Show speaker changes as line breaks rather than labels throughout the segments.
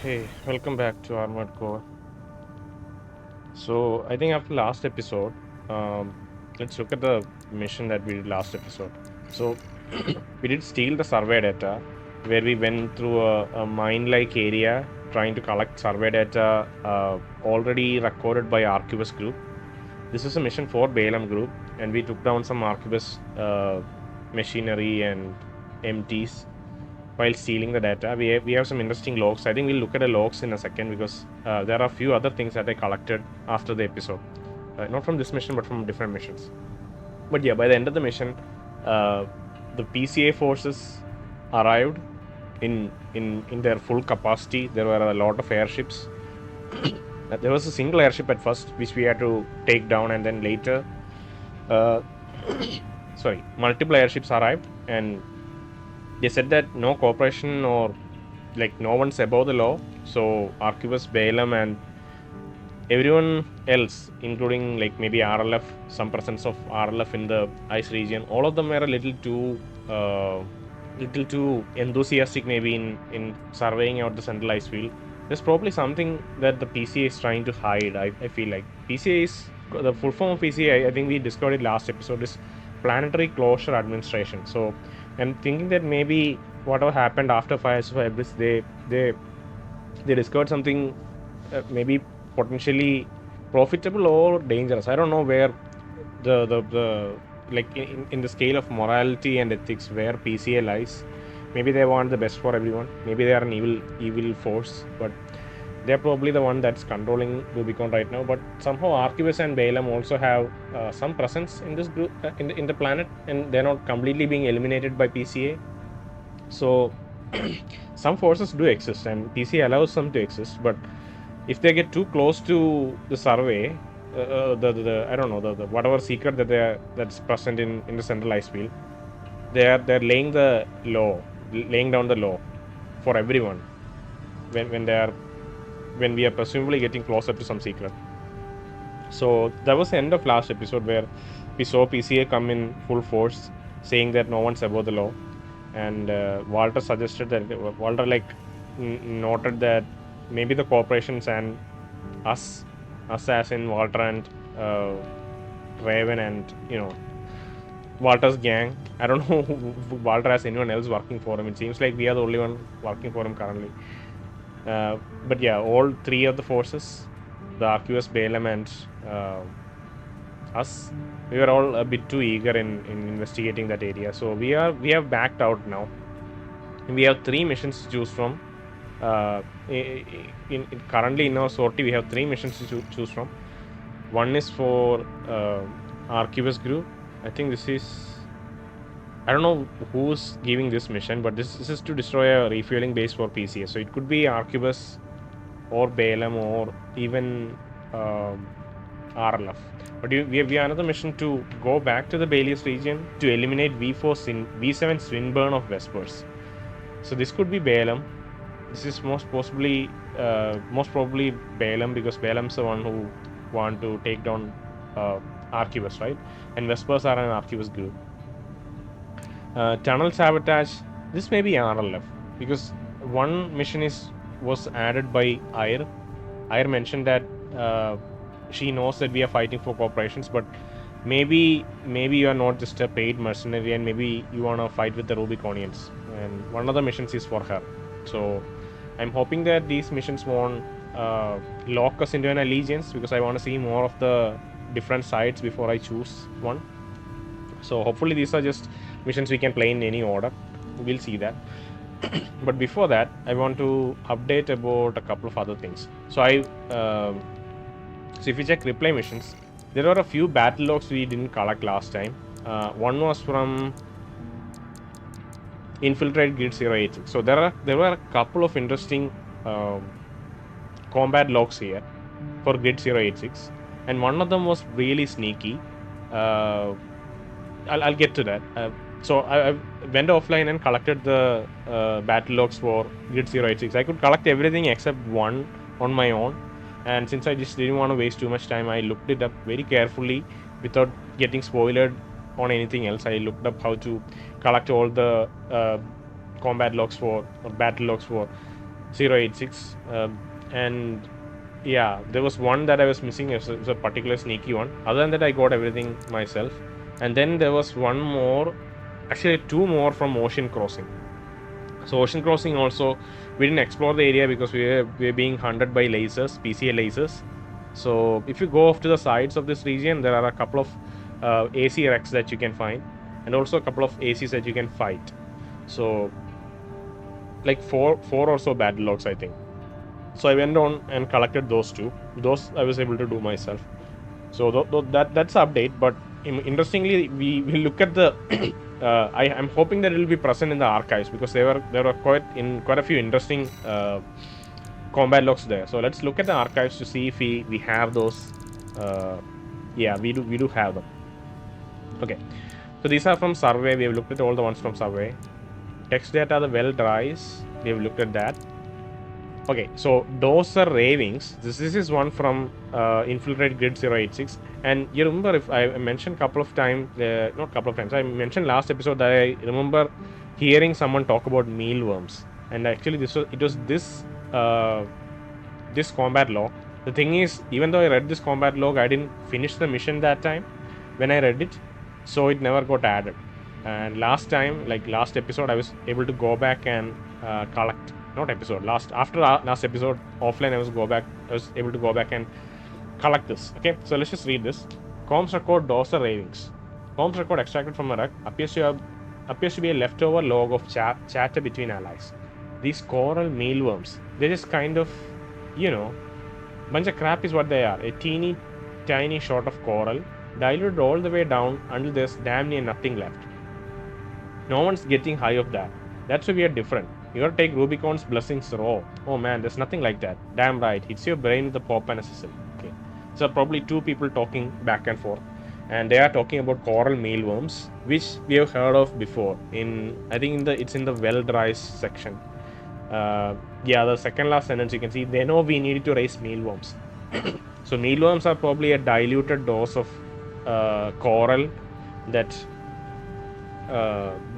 Hey, welcome back to Armored Core. So, I think after last episode, um, let's look at the mission that we did last episode. So, we did steal the survey data where we went through a mine-like area trying to collect survey data already recorded by Archivist group. This is a mission for V.VIII group, and we took down some Archivist machinery and MTs while stealing the data. We have some interesting logs. I think we'll look at the logs in a second because there are a few other things that I collected after the episode. Not from this mission, but from different missions. But yeah, by the end of the mission, the PCA forces arrived in their full capacity. There were a lot of airships. There was a single airship at first, which we had to take down, and then later, multiple airships arrived, and they said that no cooperation or like no one's above the law. So Archivist, V.VIII, and everyone else, including like maybe RLF, some presence of RLF in the ice region, all of them were a little too enthusiastic maybe in surveying out the central ice field. There's probably something that the PCA is trying to hide. I feel like PCA is the full form of PCA. I think we discovered it last episode is Planetary Closure Administration. So I'm thinking that maybe whatever happened after fires of Abyss, they discovered something maybe potentially profitable or dangerous. I don't know where the like in the scale of morality and ethics where PCA lies. Maybe they want the best for everyone. Maybe they are an evil force, but they're probably the one that's controlling Rubicon right now. But somehow Archivist and V.VIII also have some presence in this group in the planet, and they're not completely being eliminated by PCA. So some forces do exist, and PCA allows them to exist. But if they get too close to the survey, the I don't know the whatever secret that's present in the central ice field, they're laying down the law for everyone when we are presumably getting closer to some secret. So that was the end of last episode where we saw PCA come in full force, saying that no one's above the law, and Walter suggested that Walter noted that maybe the corporations and us as in Walter and Raven and Walter's gang. I don't know if Walter has anyone else working for him. It seems like we are the only one working for him currently. But yeah, all three of the forces, the Archivist, V.VIII, and us, we were all a bit too eager in investigating that area. So we have backed out now. We have 3 missions to choose from. Currently in our sortie, we have 3 missions to choose from. One is for Archivist group. I think this is, I don't know who's giving this mission, but this is to destroy a refueling base for PCA. So it could be Archivist or V.VIII or even RLF. But we have another mission to go back to the Balius region to eliminate V.VIII Swinburne of Vespers. So this could be V.VIII. This is most probably V.VIII because V.VIII's the one who want to take down Archivist, right? And Vespers are an Archivist group. Tunnel Sabotage, this may be RLF because one mission was added by Ayer. Ayer mentioned that she knows that we are fighting for corporations, but maybe you are not just a paid mercenary and maybe you want to fight with the Rubiconians, and one of the missions is for her. So I'm hoping that these missions won't lock us into an allegiance because I want to see more of the different sides before I choose one. So hopefully these are just missions we can play in any order. We'll see that. But before that, I want to update about a couple of other things. So if you check replay missions, there are a few battle logs we didn't collect last time. One was from Infiltrate Grid 086. So there were a couple of interesting combat logs here for Grid 086, and one of them was really sneaky. I'll get to that. So I went offline and collected the battle logs for Grid 086. I could collect everything except one on my own, and since I just didn't want to waste too much time, I looked it up very carefully without getting spoiled on anything else. I looked up how to collect all the combat logs for or battle logs for 086, and yeah, there was one that I was missing. It was a particular sneaky one. Other than that, I got everything myself. And then there was one more, actually two more from Ocean Crossing. So Ocean Crossing also, we didn't explore the area because we were being hunted by lasers, PCA lasers. So if you go off to the sides of this region, there are a couple of AC wrecks that you can find, and also a couple of ACs that you can fight. So like four or so battle logs, I think. So I went on and collected those two. Those I was able to do myself. So that's the update. But interestingly, we look at the. I'm hoping that it will be present in the archives because there were quite a few interesting combat logs there. So let's look at the archives to see if we have those. Yeah, we do have them. Okay, so these are from survey. We have looked at all the ones from survey. Text data, the well dries. We have looked at that. Okay, so those are Ravings. This is one from Infiltrate Grid 086. And you remember, if I mentioned couple of times, not couple of times, I mentioned last episode that I remember hearing someone talk about mealworms. And actually, this combat log. The thing is, even though I read this combat log, I didn't finish the mission that time when I read it, so it never got added. And last episode, I was able to go back and collect. After last episode offline, I was able to go back and collect this. Okay, so let's just read this. Comms record Dosser Ravings. Comms record extracted from a wreck appears to be a leftover log of chatter between allies. These coral mealworms, they're just kind of, bunch of crap is what they are. A teeny tiny shot of coral diluted all the way down until there's damn near nothing left. No one's getting high of that. That's why we are different. You gotta take Rubicon's blessings raw. Oh man, there's nothing like that. Damn right, hits your brain with a pop and a sizzle. Okay, so probably two people talking back and forth, and they are talking about coral mealworms, which we have heard of before. It's in the well dries section. Yeah, the second last sentence you can see they know we needed to raise mealworms. So mealworms are probably a diluted dose of coral that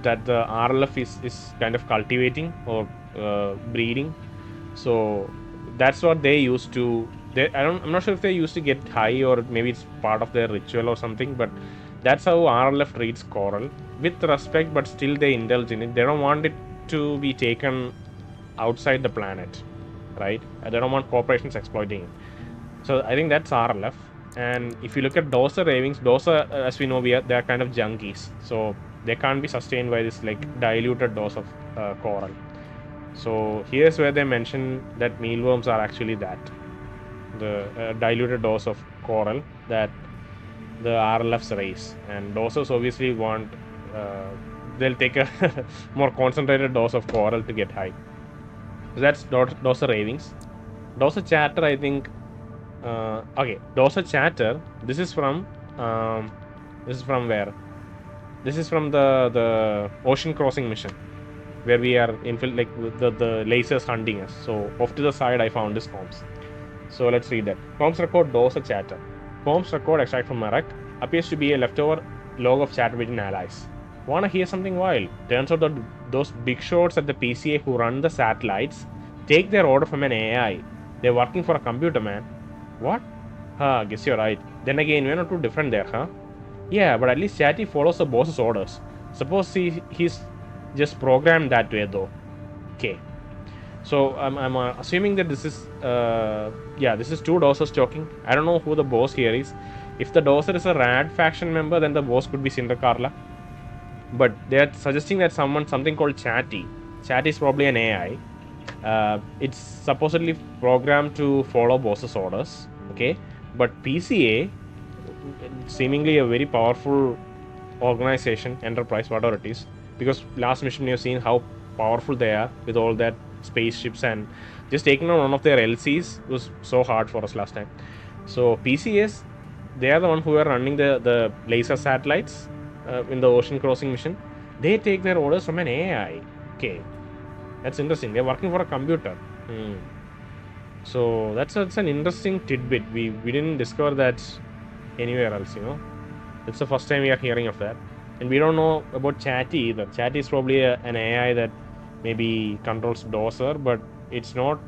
the RLF is kind of cultivating or breeding. So that's what they used to. I'm not sure if they used to get high or maybe it's part of their ritual or something. But that's how RLF treats coral, with respect, but still they indulge in it. They don't want it to be taken outside the planet, right? They don't want corporations exploiting it. So I think that's RLF. And if you look at Dosser Ravings, Dosser, as we know, they are kind of junkies. So they can't be sustained by this diluted dose of coral. So here's where they mention that mealworms are actually the diluted dose of coral that the RLFs raise. And dosers obviously want, they'll take a more concentrated dose of coral to get high. So that's Dosser Ravings. Dosser Chatter, I think. Okay, Dosser Chatter. This is from where? This is from the Ocean Crossing mission, where we are the lasers hunting us. So off to the side, I found this comms. So let's read that. Comms record Dosser Chatter. Comms record extract from Marak appears to be a leftover log of chatter between allies. Wanna hear something wild? Turns out that those big shots at the PCA who run the satellites take their order from an AI. They're working for a computer, man. What? Guess you're right. Then again, we're not too different there, huh? Yeah, but at least Chatty follows the boss's orders. Suppose he's just programmed that way, though. Okay. So I'm assuming that this is this is two Dosers talking. I don't know who the boss here is. If the Doser is a Rad faction member, then the boss could be Cinder Carla. But they are suggesting that something called Chatty. Chatty is probably an AI. It's supposedly programmed to follow boss's orders. Okay, but PCA, seemingly a very powerful organization, enterprise, whatever it is, because last mission you've seen how powerful they are with all that spaceships, and just taking on one of their LCs was so hard for us last time. So PCAs, they are the one who are running the laser satellites in the Ocean Crossing mission. They take their orders from an AI. Okay, that's interesting. They're working for a computer. So that's an interesting tidbit. We didn't discover that anywhere else, It's the first time we are hearing of that. And we don't know about Chatty either. Chatty is probably an AI that maybe controls Doser, but it's not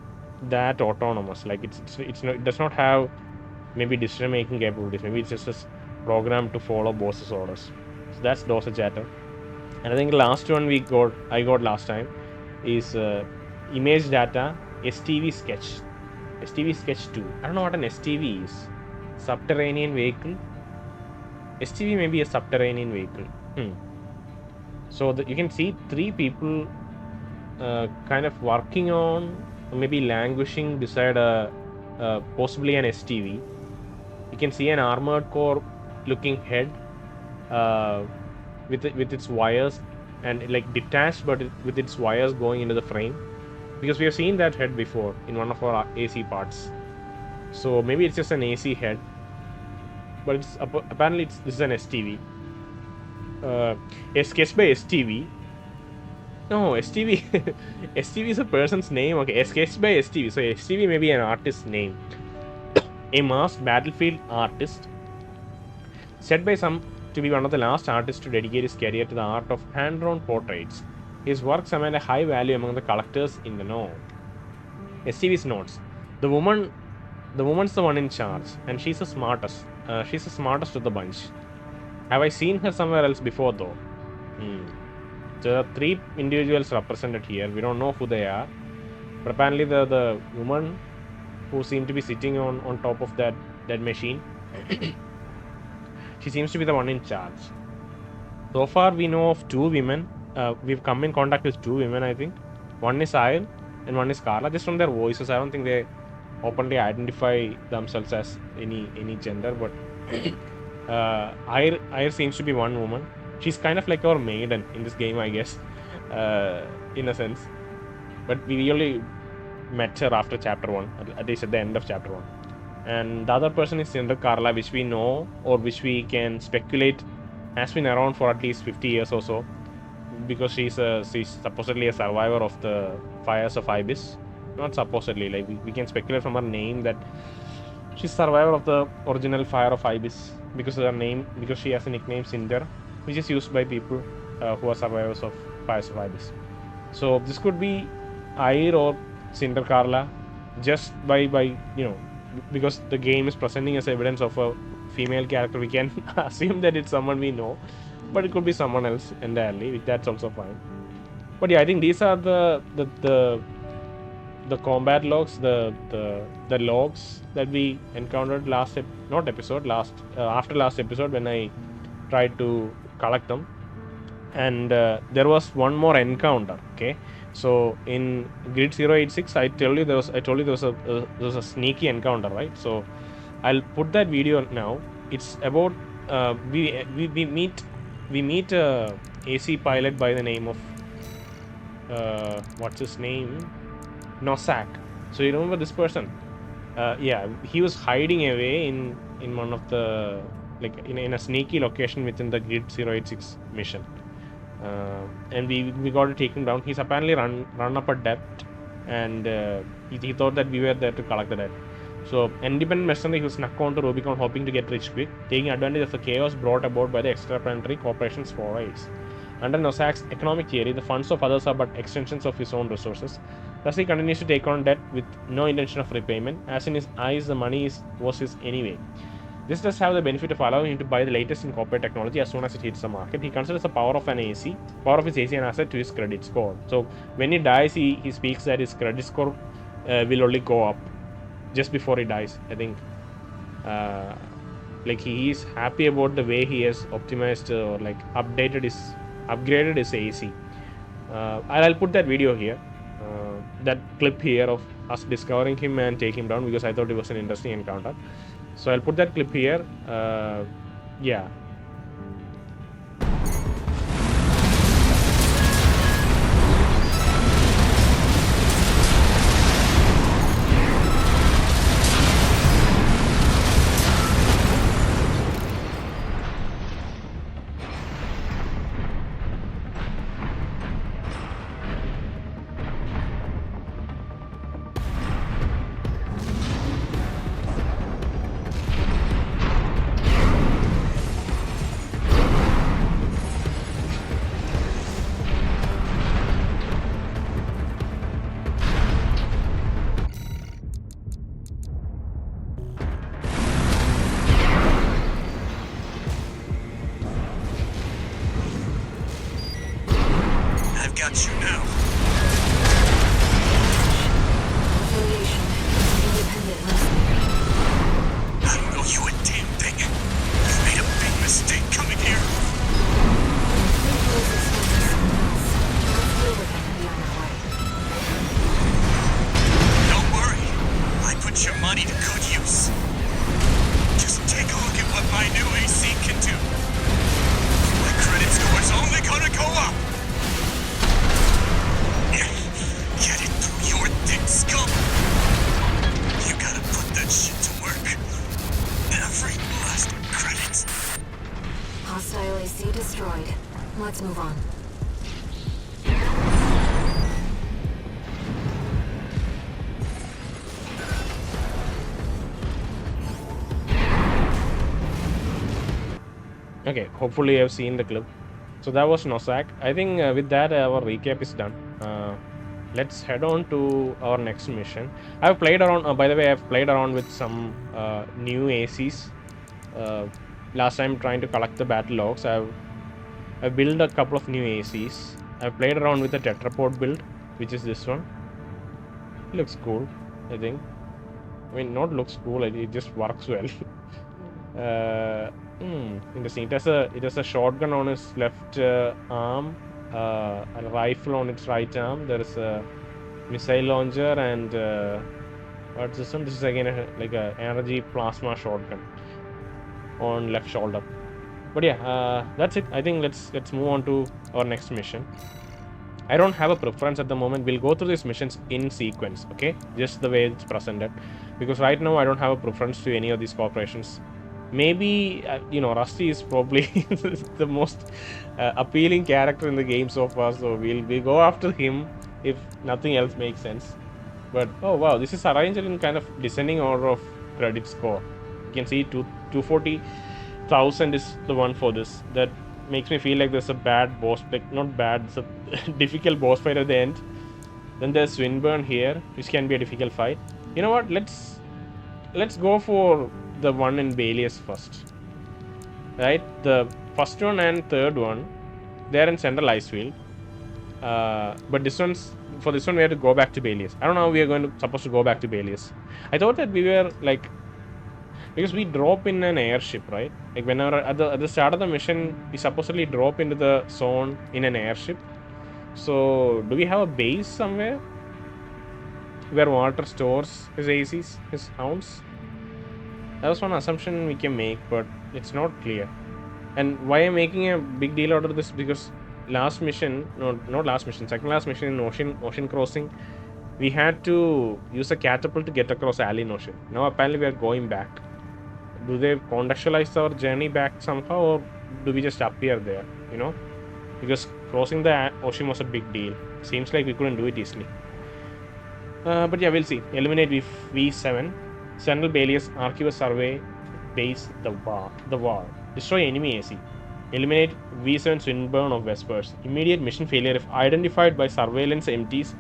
that autonomous. Like it's not, it does not have maybe decision making capabilities. Maybe it's just a program to follow boss's orders. So that's Nossac Chatter. And I think the last one I got last time is image data STV sketch. STV sketch 2. I don't know what an STV is. Subterranean vehicle. STV may be a subterranean vehicle. So you can see 3 people kind of working on, maybe languishing beside possibly an STV. You can see an armored core looking head with its wires and like detached, but with its wires going into the frame, because we have seen that head before in one of our AC parts. So maybe it's just an AC head, but it's apparently this is an STV. A sketch by STV. No, STV. STV is a person's name. Okay, a sketch by STV. So STV may be an artist's name. A masked battlefield artist, said by some to be one of the last artists to dedicate his career to the art of hand-drawn portraits. His works command a high value among the collectors in the know. STV's notes: the woman's the one in charge, and she's the smartest. She's the smartest of the bunch. Have I seen her somewhere else before, though? So there are 3 individuals represented here. We don't know who they are, but apparently the woman who seemed to be sitting on top of that machine. She seems to be the one in charge. So far, we know of 2 women. We've come in contact with 2 women, I think. One is Ayel and one is Carla. Just from their voices, I don't think they openly identify themselves as any gender. But Ayel seems to be one woman. She's kind of like our maiden in this game, I guess, in a sense. But we really met her after chapter 1, at least at the end of chapter 1. And the other person is Carla, which we know, or which we can speculate has been around for at least 50 years or so, because she's supposedly a survivor of the fires of Ibis. Not supposedly, like we can speculate from her name that she's a survivor of the original fire of Ibis, because she has a nickname Cinder, which is used by people who are survivors of fires of Ibis. So this could be Air or Cinder Carla, just by because the game is presenting as evidence of a female character, we can assume that it's someone we know, but it could be someone else entirely. That's also fine. But yeah, I think these are the combat logs, the logs that we encountered after last episode when I tried to collect them. And there was one more encounter. Okay, so in Grid 086, I told you there was a sneaky encounter, right? So I'll put that video now. It's about we meet a AC pilot by the name of what's his name? Nossac. So you remember this person? Yeah, he was hiding away in one of the in a sneaky location within the Grid 086 mission. And we got to take him down. He's apparently run up a debt, and he thought that we were there to collect the debt. So, independent mercenary who snuck onto Rubicon hoping to get rich quick, taking advantage of the chaos brought about by the extraplanetary corporation's forays. Under Nossac's economic theory, the funds of others are but extensions of his own resources. Thus, he continues to take on debt with no intention of repayment, as in his eyes the money was his anyway. This does have the benefit of allowing him to buy the latest in corporate technology as soon as it hits the market. He considers the power of his AC an asset to his credit score. So when he dies, he speaks that his credit score will only go up just before he dies. I think he is happy about the way he has optimized or upgraded his AC. I'll put that video here, that clip here of us discovering him and taking him down, because I thought it was an interesting encounter. So I'll put that clip here. Yeah.
I've got you now.
Affiliation. Independent mercenary.
I don't know you a damn thing. You've made a big mistake coming here. Don't worry. I put your money to good use. Just take a look at what my new AC can do. My credit score's only gonna go up. Get it through your thick skull. You gotta put that shit to work. Every last credit.
Hostile AC destroyed. Let's move on.
Okay, hopefully I've seen the clip. So that was Nossac. I think with that our recap is done. Let's head on to our next mission. I've played around, by the way, I've played around with some new ACs. Last time trying to collect the battle logs, I've built a couple of new ACs. I've played around with the tetrapod build, which is this one. It looks cool, I think. I mean, not looks cool, it just works well. Interesting. It has a shotgun on its left arm, a rifle on its right arm. There is a missile launcher and what's this one? This is again like a energy plasma shotgun on left shoulder. But yeah, that's it. I think let's move on to our next mission. I don't have a preference at the moment. We'll go through these missions in sequence, okay? Just the way it's presented, because right now I don't have a preference to any of these corporations. Maybe Rusty is probably the most appealing character in the game so far, so we'll go after him if nothing else makes sense. But oh wow, this is arranged in kind of descending order of credit score. You can see 240,000 is the one for this. That makes me feel like there's a bad boss, like not bad, it's a difficult boss fight at the end. Then there's Swinburne here, which can be a difficult fight. You know what? Let's go for the one in Balius first. Right? The first one and third one, they're in Central Icefield. But this one we have to go back to Balius. I don't know how we are supposed to go back to Balius. I thought that we were like, because we drop in an airship, right? Like whenever at the start of the mission, we supposedly drop into the zone in an airship. So do we have a base somewhere where Walter stores his ACs, his hounds? That was one assumption we can make, but it's not clear. And why I'm making a big deal out of this, because last mission, not last mission, second last mission in Ocean Crossing, we had to use a catapult to get across Alien Ocean. Now apparently we are going back. Do they contextualize our journey back somehow, or do we just appear there, Because crossing the ocean was a big deal. Seems like we couldn't do it easily. But yeah, we'll see. Eliminate V.VIII. Central Balius, Archivist Survey, Base, the war. Destroy enemy AC. Eliminate V.VIII Swinburne of Vespers. Immediate mission failure if identified by surveillance MTs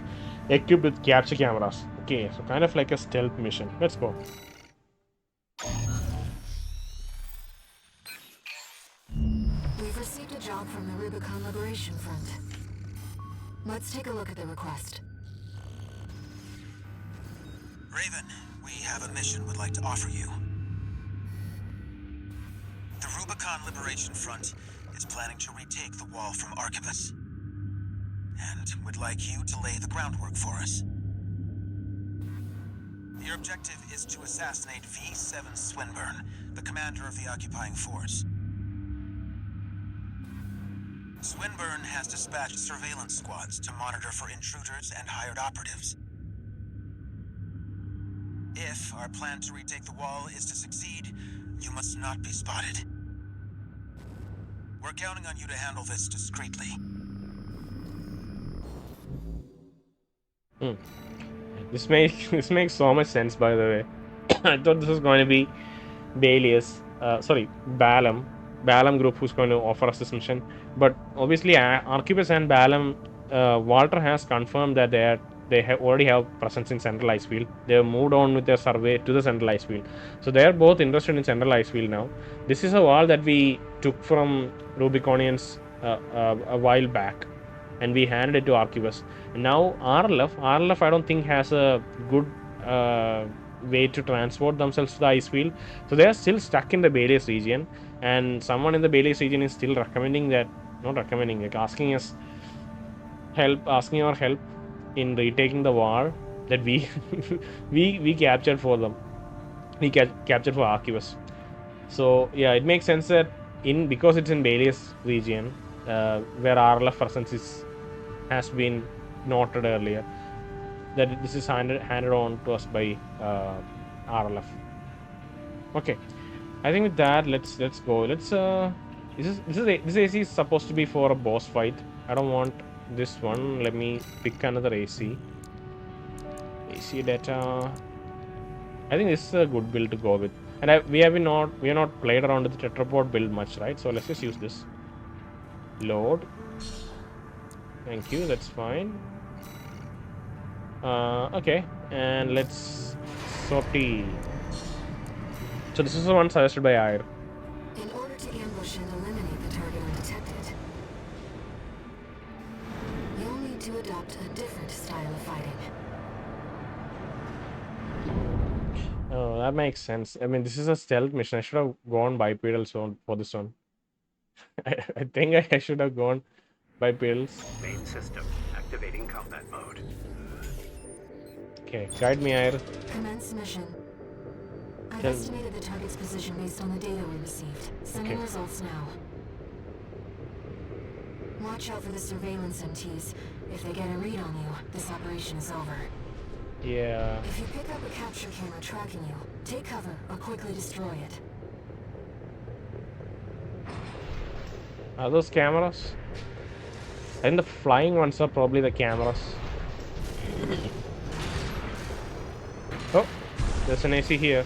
equipped with capture cameras. Okay, so kind of like a stealth mission. Let's go.
We've received a job from the Rubicon Liberation Front. Let's take a look at the request.
Raven, we have a mission we'd like to offer you. The Rubicon Liberation Front is planning to retake the wall from Archivist, and would like you to lay the groundwork for us. Your objective is to assassinate V.VIII Swinburne, the commander of the occupying force. Swinburne has dispatched surveillance squads to monitor for intruders and hired operatives. If our plan to retake the wall is to succeed, you must not be spotted. We're counting on you to handle this discreetly.
This makes so much sense, by the way. I thought this was going to be Balam group who's going to offer us this mission. But obviously, Archivist and Balam, Walter has confirmed that they already have presence in Central Icefield. They have moved on with their survey to the Central Icefield. So they are both interested in Central Icefield now. This is a wall that we took from Rubiconians a while back. and we handed it to Archivist. Now RLF I don't think has a good way to transport themselves to the ice field, so they are still stuck in the Baileys region, and someone in the Baileys region is still recommending that, not recommending, like asking our help in retaking the war that we we captured for them. We captured for Archivist. So yeah, it makes sense that because it's in Baileys region, where RLF presence has been noted earlier, that this is handed on to us by RLF. Okay, I think with that, let's go. Let's this AC is supposed to be for a boss fight. I don't want this one. Let me pick another AC. AC data. I think this is a good build to go with. And we are not played around with the tetrapod build much, right? So let's just use this. Load. Thank you. That's fine. Okay, and let's sortie. So this is the one suggested by Air.
In order to ambush and eliminate the target undetected, you'll need to adopt a different style of fighting.
Oh, that makes sense. I mean, this is a stealth mission. I should have gone bipedal zone for this one. I think I should have gone bipedals.
Main system activating combat mode.
Okay, guide me, Air.
Commence mission. I've estimated the target's position based on the data we received. Sending results now. Watch out for the surveillance MTs. If they get a read on you, this operation is over.
Yeah.
If you pick up a capture camera tracking you, take cover or quickly destroy it.
Are those cameras? I think the flying ones are probably the cameras. Oh, there's an AC here.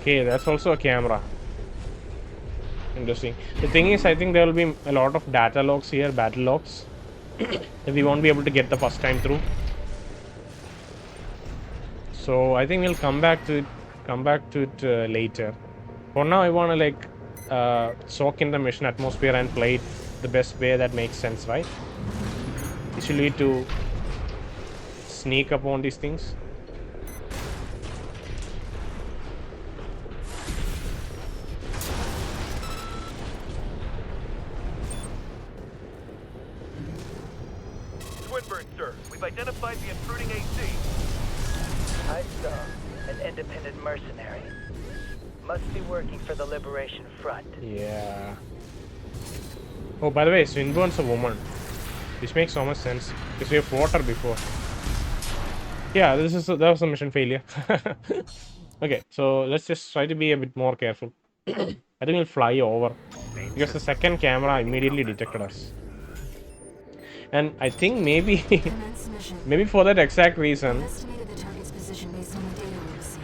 Okay, that's also a camera. Interesting. The thing is, I think there will be a lot of data logs here, battle logs, that we won't be able to get the first time through. So I think we'll come back to it later. For now, I want to like soak in the mission atmosphere and play it the best way that makes sense, right? You should need to sneak upon these things.
Swinburne, sir. We've identified the intruding AC.
I saw an independent mercenary. Must be working for the Liberation Front.
Yeah. Oh, by the way, Swinburne's a woman. Which makes so much sense. Because we have fought her before. Yeah, that was a mission failure. Okay, so let's just try to be a bit more careful. I think we'll fly over. Because the second camera immediately detected us. And I think maybe for that exact reason,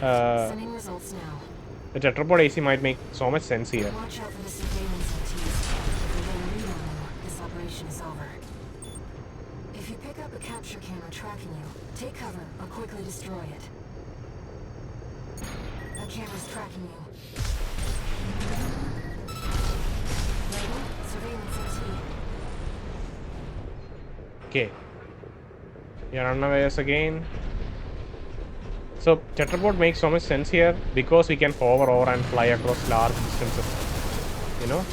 the tetrapod AC might make so much sense here.
Watch out for the surveillance MTs. If they get a read on you, this operation is over. If you pick up a capture camera tracking you, take cover or quickly destroy it. A camera's tracking you. Ready? Surveillance MT.
Okay. You're unawares again. So tetrapod makes so much sense here because we can hover over and fly across large distances. You know?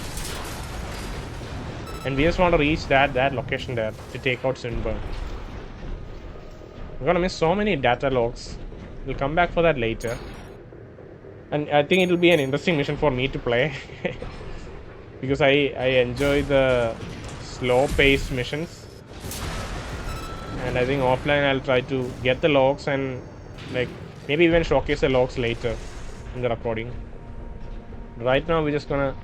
And we just want to reach that location there to take out Swinburne. We're gonna miss so many data logs. We'll come back for that later. And I think it'll be an interesting mission for me to play. Because I enjoy the slow-paced missions. And I think offline I'll try to get the logs and like maybe even showcase the logs later in the recording. Right now we're just gonna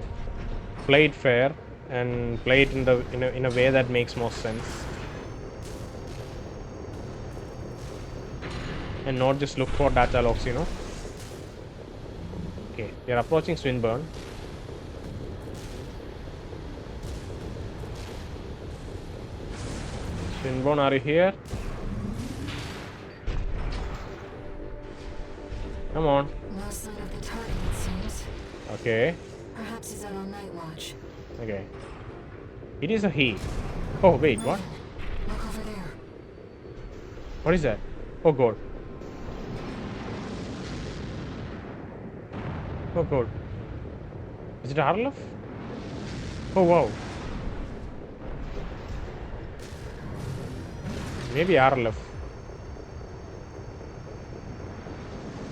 play it fair and play it in a way that makes more sense. And not just look for data logs, you know. Okay, we are approaching Swinburne. Swinburne, are you here? Come on.
No sign of the target, it seems.
Okay.
Perhaps he's out on night watch.
Okay. It is a he. Oh, wait, what?
Look over there.
What is that? Oh, God. Oh, God. Is it RLF? Oh, wow. Maybe RLF.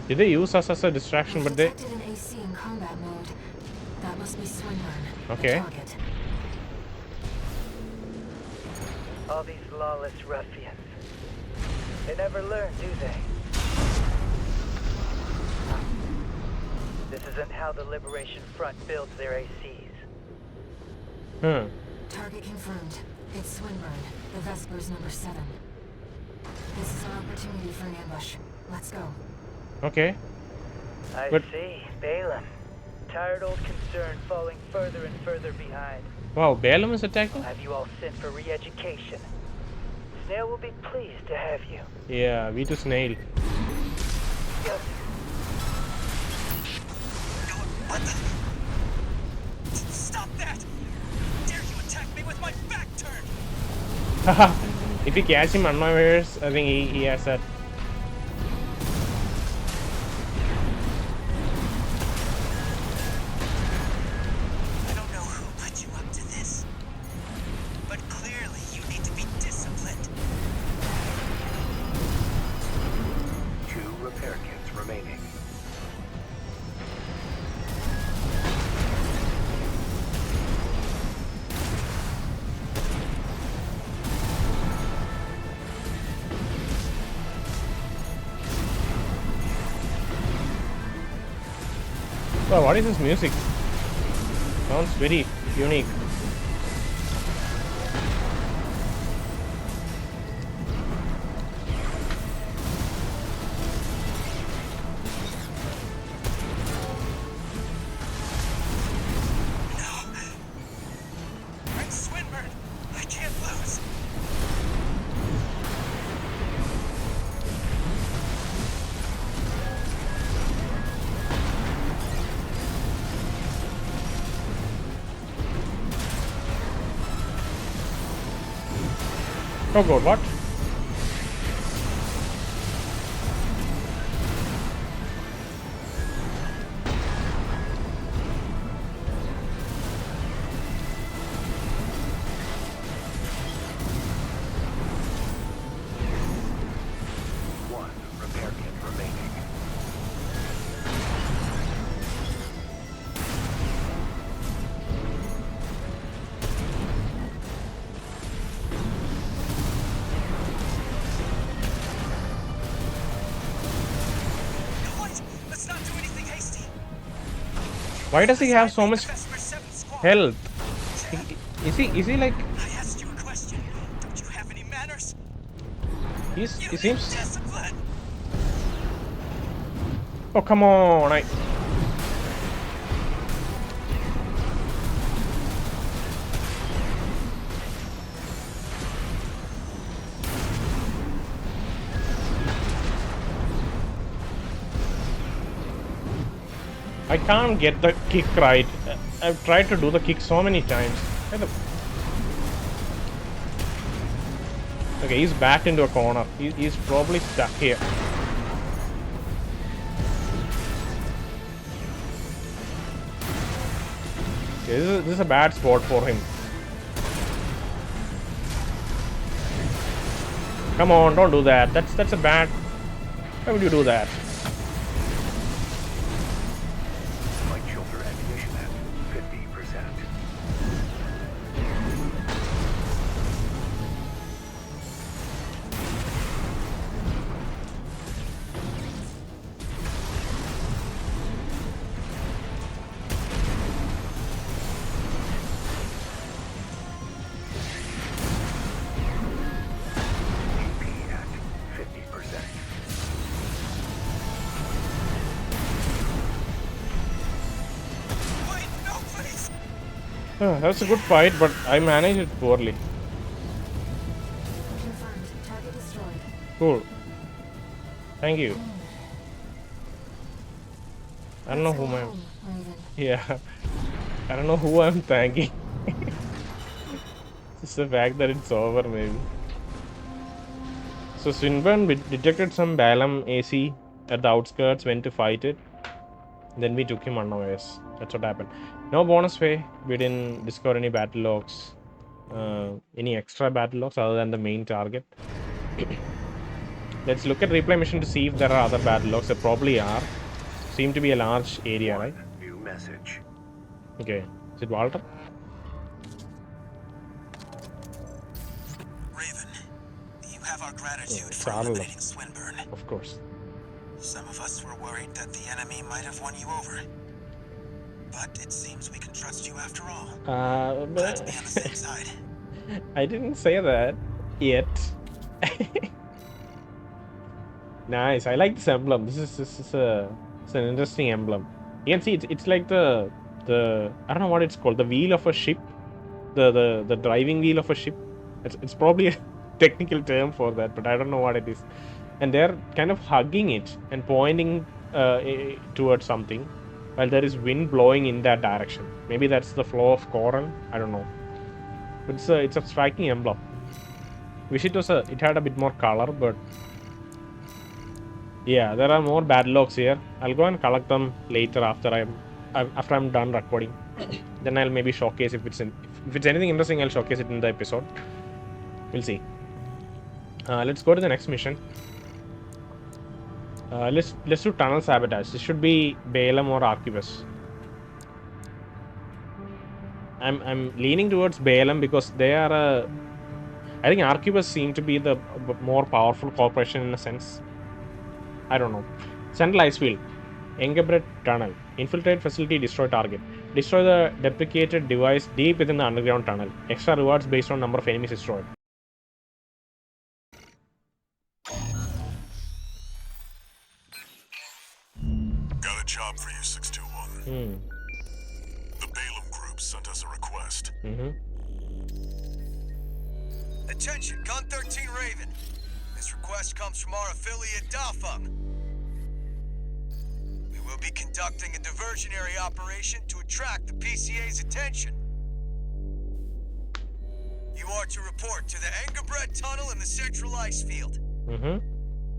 Did they use us as a distraction, but they...
Detected an AC in combat mode. That must be Swinburne. the
Okay.
target.
All these lawless ruffians. They never learn, do they? This isn't how the Liberation Front builds their ACs.
Target confirmed. It's Swinburne, the Vesper's number 7. This is an opportunity for an ambush. Let's go.
Okay.
I
But-
see. Balaam. Tired old concern falling further and further behind.
Wow, Balaam is attacking?
I'll have you all sent for re-education. Snail will be pleased to have you.
Yeah, V.VIII Snail.
Yes.
What the? Stop that! Dare you attack me with my back turned?
Haha. If you catch him unawares, I think he has that.
I don't know who put you up to this, but clearly you need to be disciplined.
2 repair kits remaining.
Wow, what is this music? Sounds very unique.
I'm Swinburne. I can't lose.
Oh god, what?
One repair kit remaining.
Wait, let's not do anything hasty.
Why does he have so much
The Vesper 7 squad.
health? Is he like
I asked you a question. Don't you have any manners?
he
You
seems
need discipline.
Oh come on, I can't get the kick right. I've tried to do the kick so many times. Okay, he's backed into a corner. He's probably stuck here. Okay, this is a bad spot for him. Come on, don't do that. That's a bad. Why would you do that?
Light shoulder ammunition at 50%. AP at 50%.
Wait, no, please.
That's a good fight, but I managed it poorly. Cool. Thank you. I don't know who I'm.
Raven.
Yeah. I don't know who I'm thanking. It's the fact that it's over, maybe. So Swinburne detected some Balam AC at the outskirts, went to fight it. Then we took him unawares. That's what happened. No bonus way. We didn't discover any battle logs. Any extra battle logs other than the main target. Let's look at replay mission to see if there are other battle logs. There probably are. Seem to be a large area, right?
New message.
Okay. Is it Walter?
Raven, you have our gratitude
it's
for
RLF.
eliminating Swinburne.
Of course.
Some of us were worried that the enemy might have won you over. But it seems we can trust you after all. Glad to be on the same side.
I didn't say that yet. Nice. I like this emblem. This is it's an interesting emblem. You can see it's like the I don't know what it's called. The wheel of a ship. The driving wheel of a ship. It's probably a technical term for that, but I don't know what it is. And they're kind of hugging it and pointing towards something, while there is wind blowing in that direction. Maybe that's the flow of coral. I don't know. But it's a striking emblem. Wish it had a bit more color, but yeah, there are more bad logs here. I'll go and collect them later after I'm done recording. Then I'll maybe showcase if it's anything interesting. I'll showcase it in the episode. We'll see. Let's go to the next mission. Let's do tunnel sabotage. This should be Balaam or Arquebus. I'm leaning towards Balaam because they are I think Arquebus seem to be the more powerful corporation in a sense. I don't know. Central ice field. Engebret tunnel. Infiltrate facility, destroy target. Destroy the deprecated device deep within the underground tunnel. Extra rewards based on number of enemies destroyed.
Got a job for you, 621. The Balaam group sent us a request.
Attention, Gun 13 Raven. This request comes from our affiliate Dafeng. We will be conducting a diversionary operation to attract the PCA's attention. You are to report to the Engebret tunnel in the central ice field.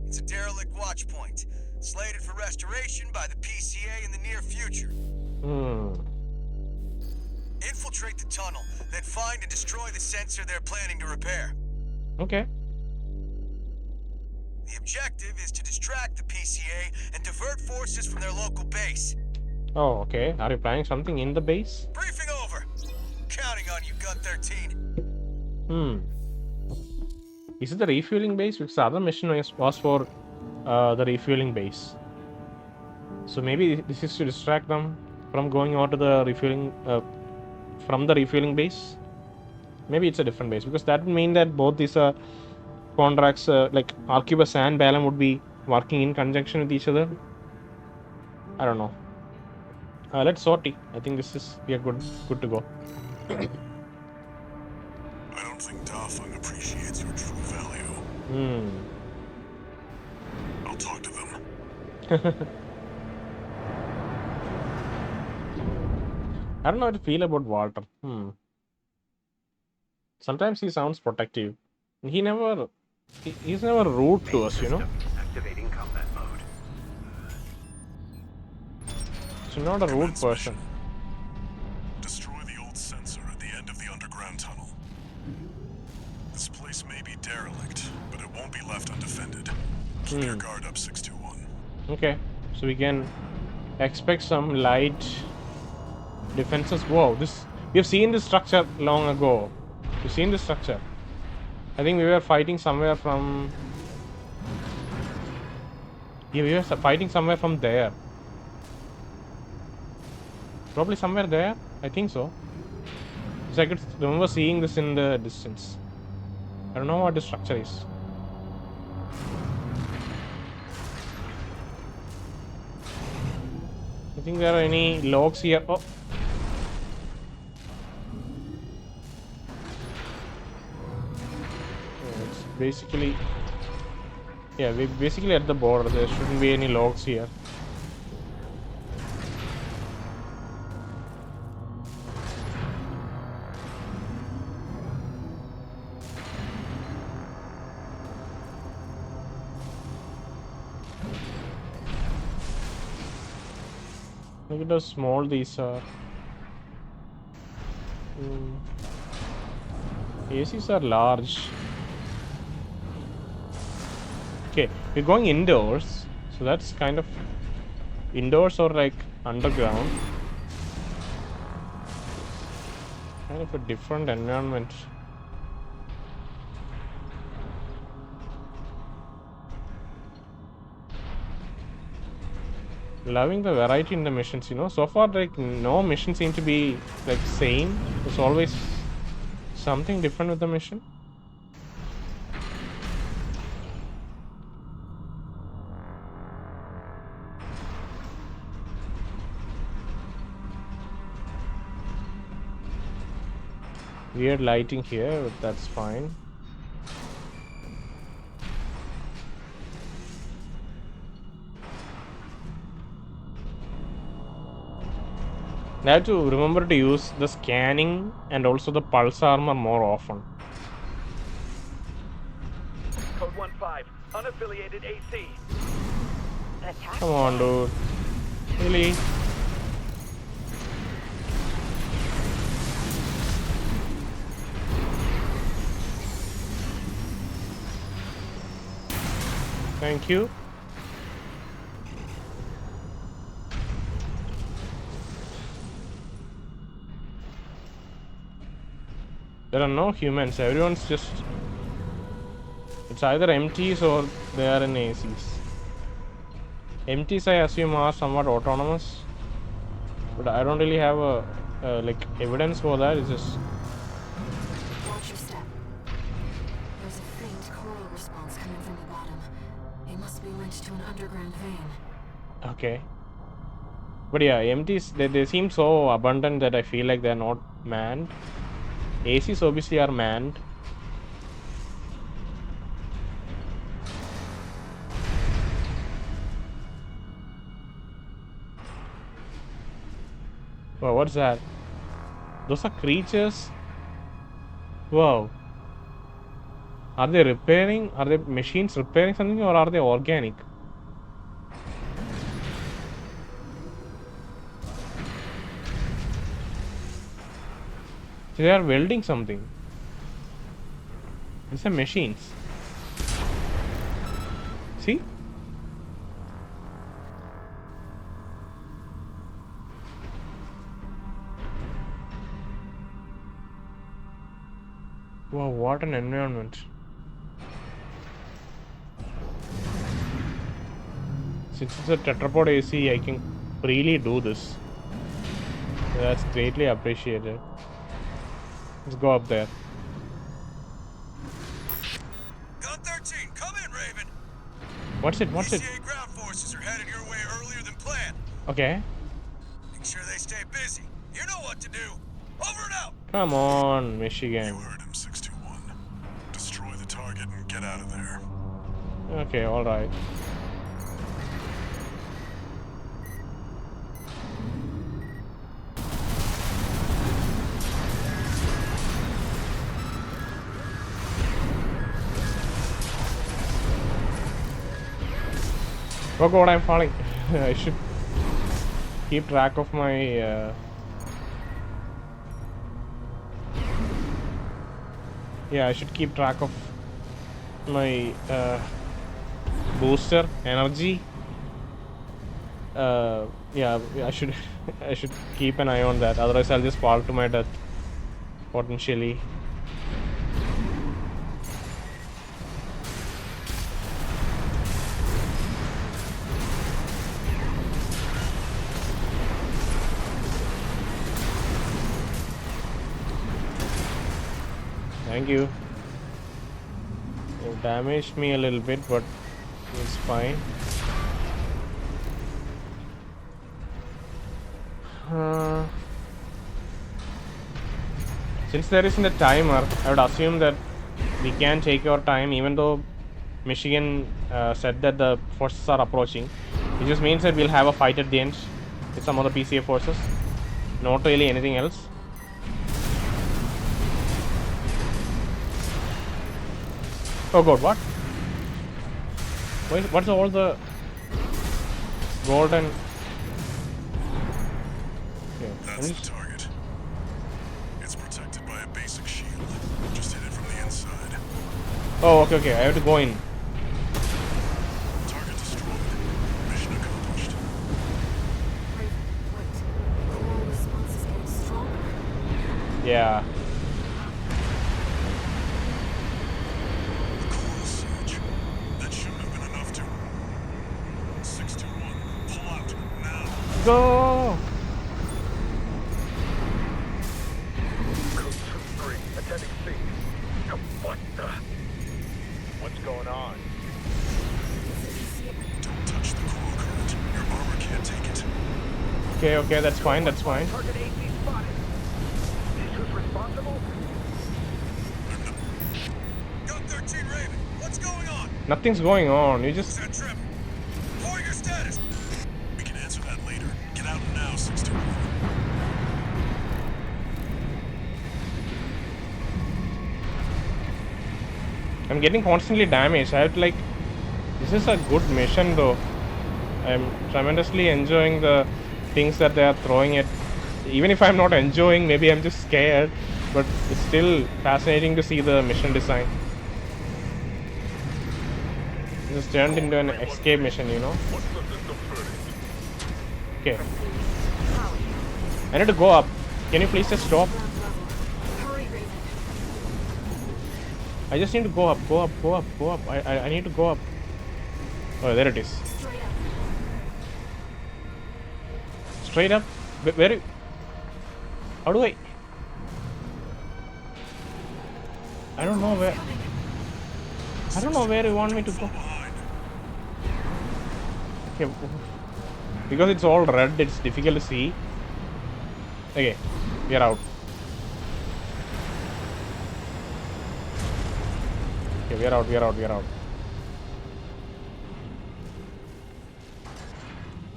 It's a derelict watch point, slated for restoration by the PCA in the near future. Infiltrate the tunnel, then find and destroy the sensor they're planning to repair.
Okay.
The objective is to distract the PCA and divert forces from their local base.
Oh, okay. Are you planning something in the base?
Briefing over. Counting on you, Gun 13.
Is it the refueling base? Because the other mission was for the refueling base. So maybe this is to distract them from going over to the refueling from the refueling base. Maybe it's a different base, because that would mean that both these contracts, like Arquebus and Balaam, would be working in conjunction with each other. I don't know. Let's sortie. I think we are good to go.
I don't think Dafeng appreciates your true value. I'll talk to them.
I don't know how to feel about Walter. Sometimes he sounds protective. He's never rude to us, you know.
Activating combat mode.
He's not a rude person.
Destroy the old sensor at the end of the underground tunnel. This place may be derelict, but it won't be left undefended. Keep your guard up, 621.
Okay, so we can expect some light defenses. Whoa, we've seen this structure long ago. We've seen this structure. I think we were fighting somewhere from... Yeah, we were fighting somewhere from there. Probably somewhere there. I think so. So I could remember seeing this in the distance. I don't know what this structure is. I think there are any logs here. Oh. It's basically Yeah, we basically at the border. There shouldn't be any logs here. Look at how small these are. ACs are large. Okay, we're going indoors, so that's kind of indoors or like underground. Kind of a different environment. Loving the variety in the missions, you know. So far, like no mission seem to be like same. There's always something different with the mission. Weird lighting here, but that's fine. I have to remember to use the scanning and also the pulse armor more often.
Code 1-5, unaffiliated AC.
An attack?
Come on, dude. Really? Thank you. There are no humans. Everyone's just... It's either MTs or they are in ACs. MTs I assume are somewhat autonomous. But I don't really have a like evidence for that. It's just...
Watch your step. There's a faint coral response coming from the bottom. It must be linked to an underground vein.
Okay. But yeah, MTs, they seem so abundant that I feel like they're not manned. ACs obviously are manned. Wow, what's that? Those are creatures? Wow. Are they repairing? Are they machines repairing something, or are they organic? They are welding something. These are machines. See? Wow, what an environment. Since it's a tetrapod AC, I can freely do this. That's greatly appreciated. Let's go up there.
Gun 13, come in, Raven.
What's it? What's it?
PCA ground forces are headed your way earlier than planned.
Okay.
Make sure they stay busy. You know what to do. Over and out.
Come on,
You
Michigan.
heard him, 621. Destroy the target and get out of there.
Okay, alright. Oh god, I'm falling. I should keep track of my yeah, I should keep track of my booster energy. Yeah, I should I should keep an eye on that, otherwise I'll just fall to my death potentially. Thank you. It damaged me a little bit, but it's fine. Since there isn't a timer, I would assume that we can take our time, even though Michigan said that the forces are approaching. It just means that we'll have a fight at the end with some other PCA forces. Not really anything else. Oh god, what? What's all the golden... Okay,
That's the target. It's protected by a basic shield. Just hit it from the inside.
Oh, okay, I have to go in.
Target destroyed. Mission accomplished.
Wait. The coral response is getting stronger.
Yeah.
The coral surge. That shouldn't have been enough to... 621. Pull out. Now.
Go!
Code 2-3, attending C. What the? What's going on?
Don't touch the coral current. Your armor can't take it.
Okay, that's fine.
Target AC spotted. This who's responsible?
Got 13 Raven. What's going on?
Nothing's going on. You just...
Who's that trip? Report your status.
We can answer that later. Get out now, 621.
I'm getting constantly damaged. I have to like... This is a good mission though. I'm tremendously enjoying the things that they are throwing at... Even if I'm not enjoying, maybe I'm just scared. But it's still fascinating to see the mission design. It just turned into an escape mission, you know? Okay. I need to go up. Can you please just stop?
Ground level. Hurry, Raven.
I just need to go up. I need to go up. Oh, there it is.
Straight up.
Straight up? Where? How do I? I don't know where. I don't know where you want me to go. Okay. Because it's all red, it's difficult to see. Okay, we are out. Okay, we are out.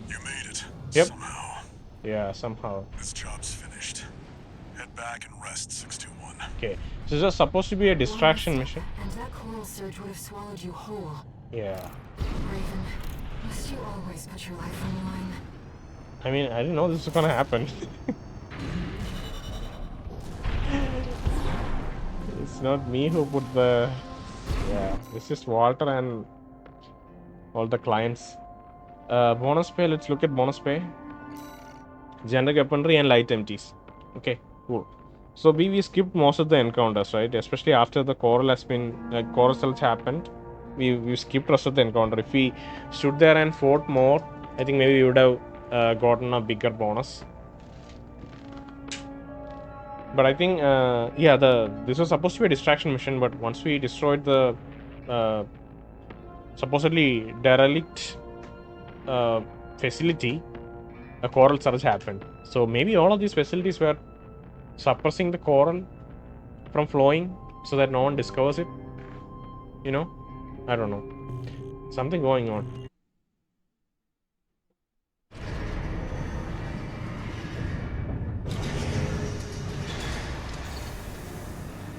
You made it.
Yep.
Somehow.
Yeah, somehow.
This job's finished. Head back and rest, 621.
Okay, so this was supposed to be a distraction mission.
And that coral surge would have swallowed you whole.
Yeah.
Raven, must you always put your life on the line?
I mean, I didn't know this was gonna happen. It's not me who put the... Yeah, it's just Walter and all the clients. Bonus pay, let's look at bonus pay. Generic weaponry and light empties. Okay, cool. So we skipped most of the encounters, right? Especially after the coral has been... coral surge happened. We skipped rest of the encounter. If we stood there and fought more, I think maybe we would have gotten a bigger bonus. But I think, yeah, this was supposed to be a distraction mission, but once we destroyed the supposedly derelict facility, a coral surge happened. So maybe all of these facilities were suppressing the coral from flowing so that no one discovers it. You know? I don't know. Something going on.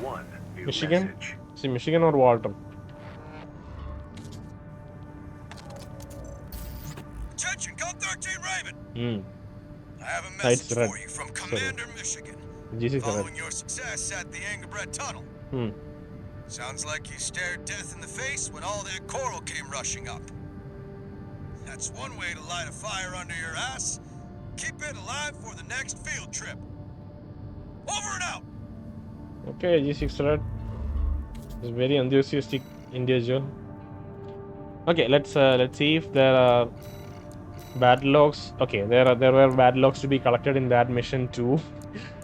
One new
Michigan?
message.
See, Michigan or Walter?
Attention, Code 13 Raven.
Hmm.
I have a
It's
message
red.
for you from Commander Michigan.
GC
Following your success at the Angabred Tunnel.
Hmm.
Sounds like you stared death in the face when all that coral came rushing up. That's one way to light a fire under your ass. Keep it alive for the next field trip. Over and out.
Okay, G6 Red is very enthusiastic individual. Okay, let's see if there are bad logs. Okay, there were bad logs to be collected in that mission too.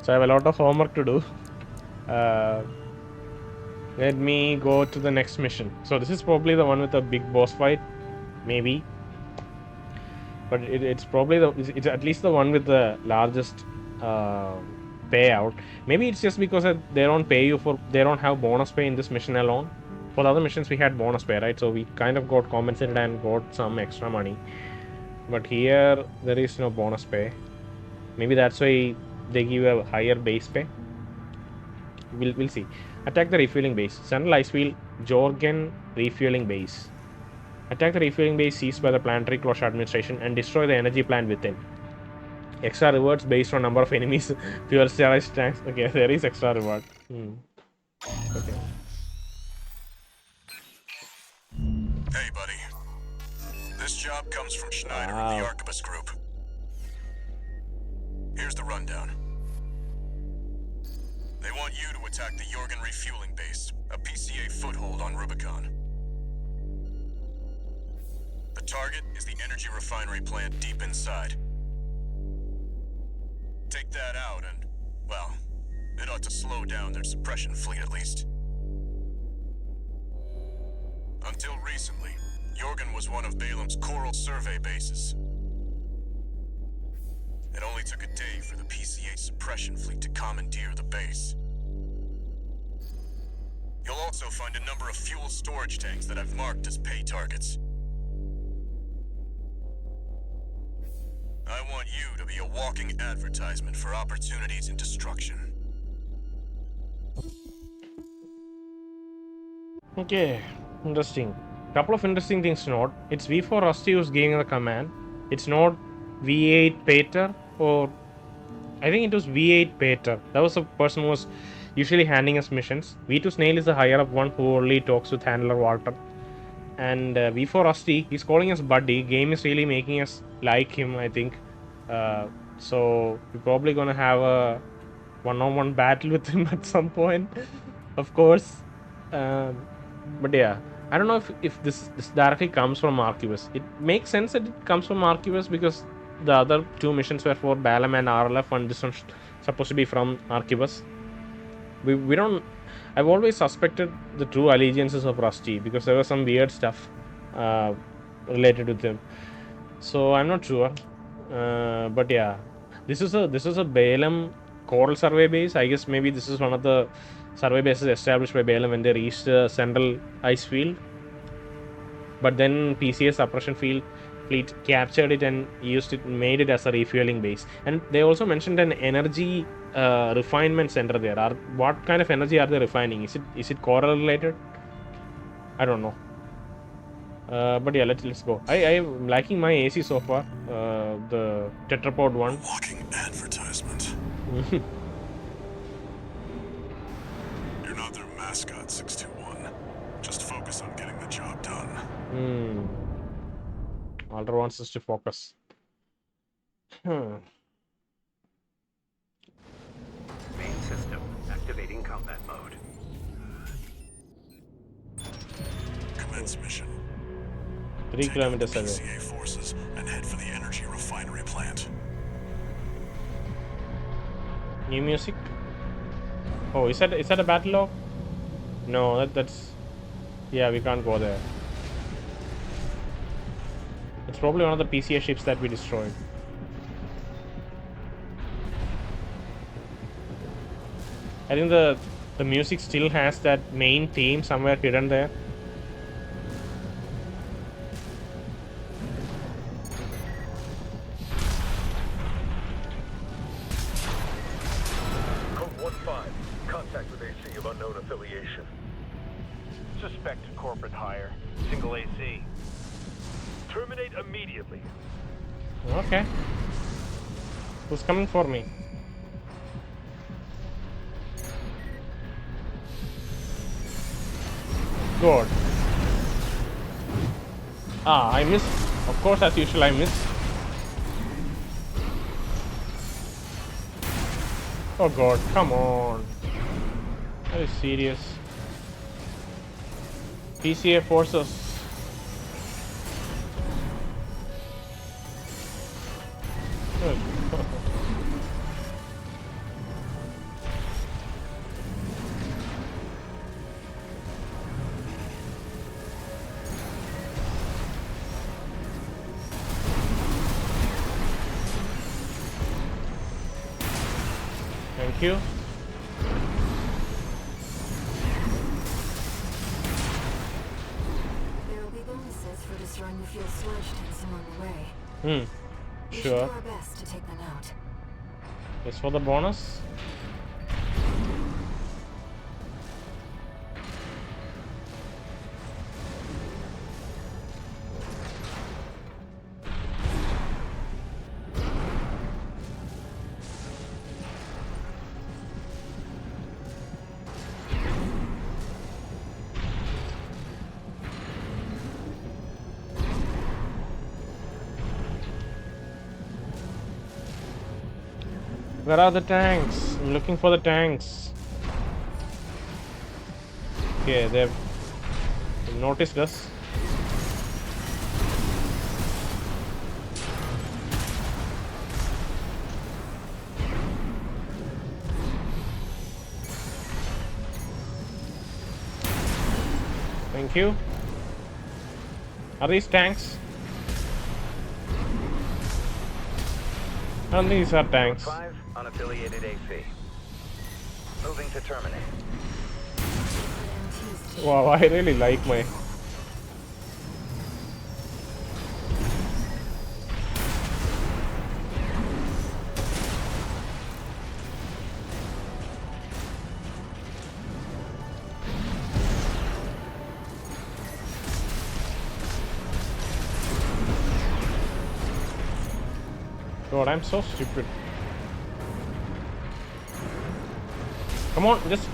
So I have a lot of homework to do. Let me go to the next mission. So this is probably the one with the big boss fight, maybe. But it's probably it's at least the one with the largest payout. Maybe it's just because they don't pay you for, they don't have bonus pay in this mission alone. For the other missions, we had bonus pay, right? So we kind of got compensated and got some extra money. But here, there is no bonus pay. Maybe that's why they give a higher base pay. We'll see. Attack the refueling base. Central ice wheel, Jorgen refueling base. Attack the refueling base seized by the planetary closure administration and destroy the energy plant within. Extra rewards based on number of enemies. Fuel storage tanks. Okay, there is extra reward. Okay.
Hey, buddy. This job comes from Schneider
Wow.
and the Arquebus Group. Here's the rundown. They want you to attack the Jorgen refueling base, a PCA foothold on Rubicon. The target is the energy refinery plant deep inside. Take that out and, well, it ought to slow down their suppression fleet at least. Until recently, Jorgen was one of Balaam's coral survey bases. It only took a day for the PCA suppression fleet to commandeer the base. You'll also find a number of fuel storage tanks that I've marked as pay targets. I want you to be a walking advertisement for opportunities in destruction.
Okay, interesting. Couple of interesting things to note. It's V4 Rusty who's giving the command. It's not V.VIII Pater, or I think it was V.VIII Pater. That was the person who was usually handing us missions. V2 Snail is the higher up one who only talks with handler Walter. And V4 Rusty, he's calling us buddy. Game is really making us like him, I think. So we're probably gonna have a one-on-one battle with him at some point, of course. But yeah, I don't know if this directly comes from Arquebus. It makes sense that it comes from Arquebus because the other two missions were for Balaam and RLF, and this one's supposed to be from Arquebus. We don't. I've always suspected the true allegiances of Rusty because there was some weird stuff related with him. So I'm not sure. But yeah, this is a Balaam coral survey base. I guess maybe this is one of the survey bases established by Balaam when they reached the central ice field. But then PCA suppression fleet captured it and made it as a refueling base. And they also mentioned an energy refinement center there. What kind of energy are they refining? Is it coral related? I don't know. But yeah, let's go. I'm liking my AC so far. The tetrapod one.
Walking advertisement. You're not their mascot, 621. Just focus on getting the job done.
Walter wants us to focus.
Main system activating combat mode.
Commence mission.
3
Take out
kilometers
the
away.
PCA forces and head for the energy refinery plant.
New music. Oh, is that a battle log? No, that's. Yeah, we can't go there. It's probably one of the PCA ships that we destroyed. I think the music still has that main theme somewhere hidden there.
Code 1-5. Contact with AC of unknown affiliation.
Suspect corporate hire. Single AC.
Terminate immediately.
Okay. Who's coming for me? God. I missed. Of course, as usual, I missed. Oh God, come on. That is serious. PCA forces. Good. Thank you.
destroying the fuel storage tanks along the way. We should
Sure.
do our best to take them out.
Just for the bonus. Where are the tanks? I'm looking for the tanks. Okay, they've noticed us. Thank you. Are these tanks? I don't think these are tanks.
5, unaffiliated AC. Moving to terminate.
Wow, I really like my... God, I'm so stupid. Come on, just...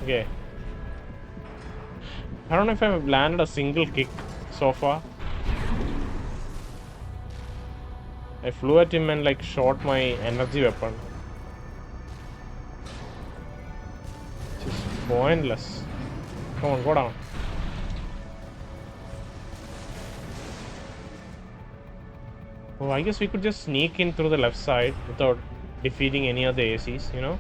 Okay. I don't know if I've landed a single kick so far. I flew at him and like shot my energy weapon. Just pointless. Come on, go down. Oh, I guess we could just sneak in through the left side without defeating any of the ACs, you know?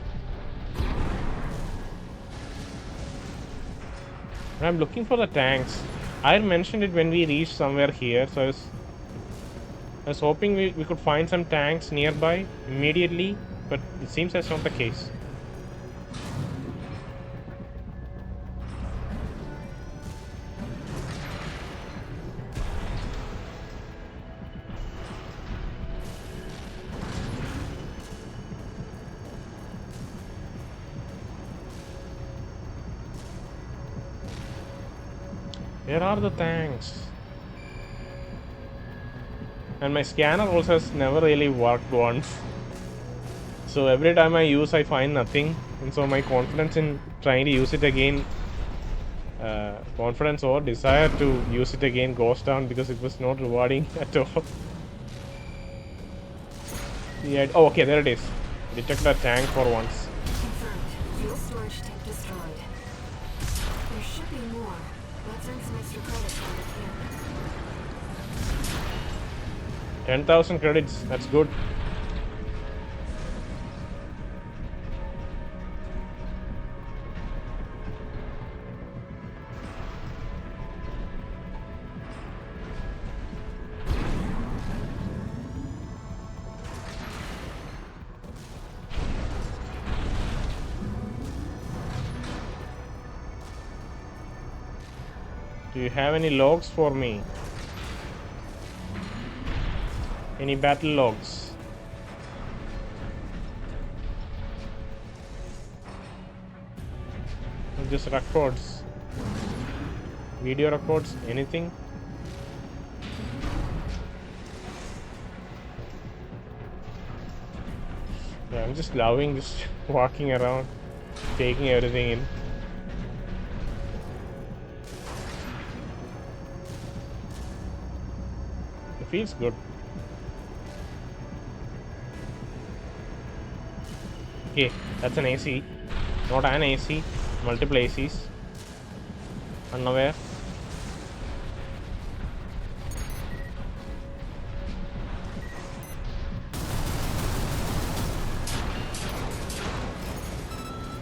I'm looking for the tanks. I mentioned it when we reached somewhere here, so I was hoping we could find some tanks nearby immediately, but it seems that's not the case. Where are the tanks? And my scanner also has never really worked once. So every time I use, I find nothing. And so my confidence in trying to use it again, confidence or desire to use it again goes down because it was not rewarding at all. Yeah, oh, okay, there it is. Detect a tank for once.
Confirmed. Fuel storage tank destroyed. There should be more. Let's earn some extra credits while we're here.
10,000 credits, that's good. Do you have any logs for me? Any battle logs? Or just records? Video records? Anything? Yeah, I'm just loving just walking around, taking everything in. It feels good. Okay, that's an AC, not an AC, multiple ACs. Unaware.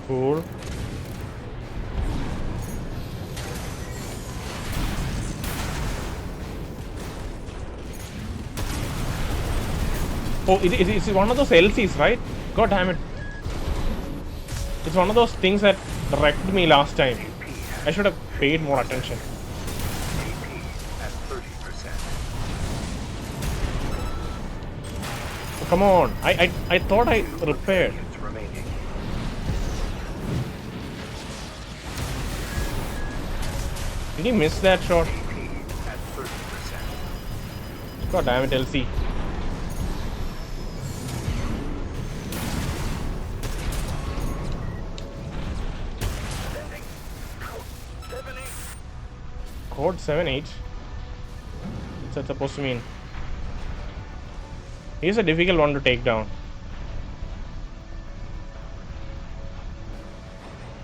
Cool. Oh, it's one of those LCs, right? God damn it. It's one of those things that wrecked me last time. I should have paid more attention. Come on. I thought I repaired.
Seconds remaining.
Did he miss that shot?
AP at 30%.
God damn it, LC.
Sending code 7-8.
Code 7-8. What's that supposed to mean? He's a difficult one to take down.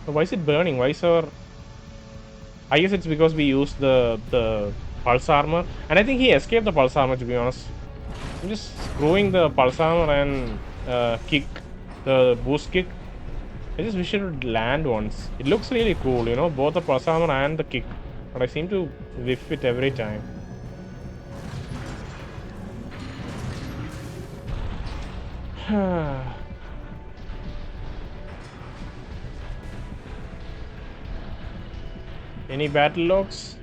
So why is it burning? Why is our... I guess it's because we used the pulse armor. And I think he escaped the pulse armor, to be honest. I'm just screwing the pulse armor and kick, the boost kick. I just wish it would land once. It looks really cool, you know, both the pulse armor and the kick. But I seem to whiff it every time. Any battle logs?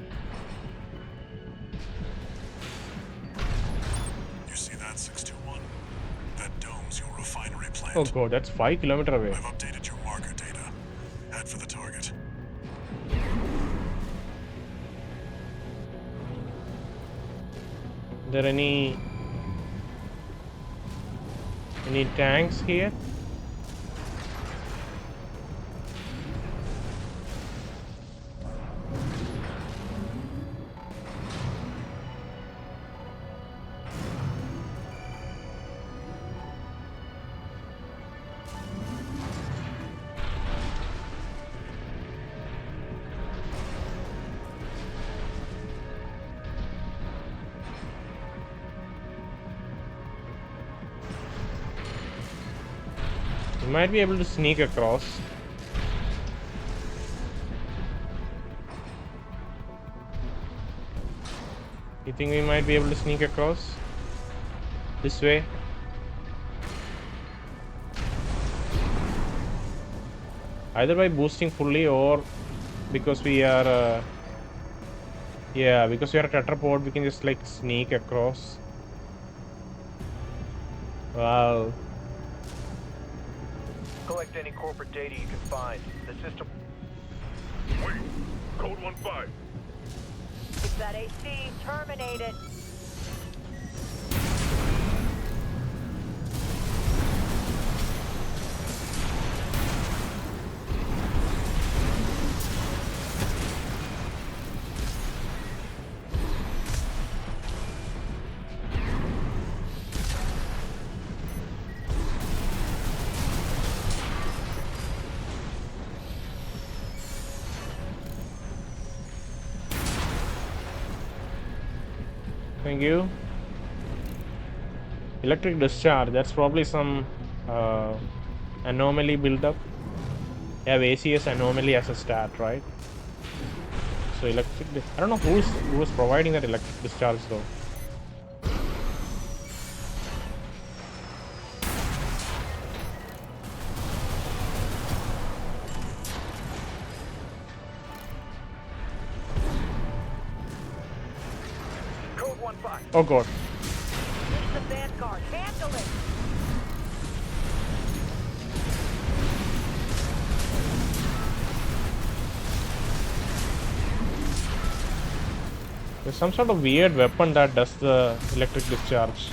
You see that, 621? That dome's your refinery plant.
Oh god, that's 5 kilometers away.
I've updated your marker data. Head for the target.
Are there any tanks here? We might be able to sneak across. You think we might be able to sneak across? This way? Either by boosting fully or because we are yeah, because we are a tetrapod, we can just like sneak across. Wow.
Collect any corporate data you can find. The system.
Wait, code 1-5.
It's that AC. Terminate it.
Thank you. Electric discharge, that's probably some anomaly build up. You have ACS anomaly as a stat, right? So I don't know who's providing that electric discharge though.
Code 1-5.
Oh god.
Use the vanguard. Handle it.
There's some sort of weird weapon that does the electric discharge.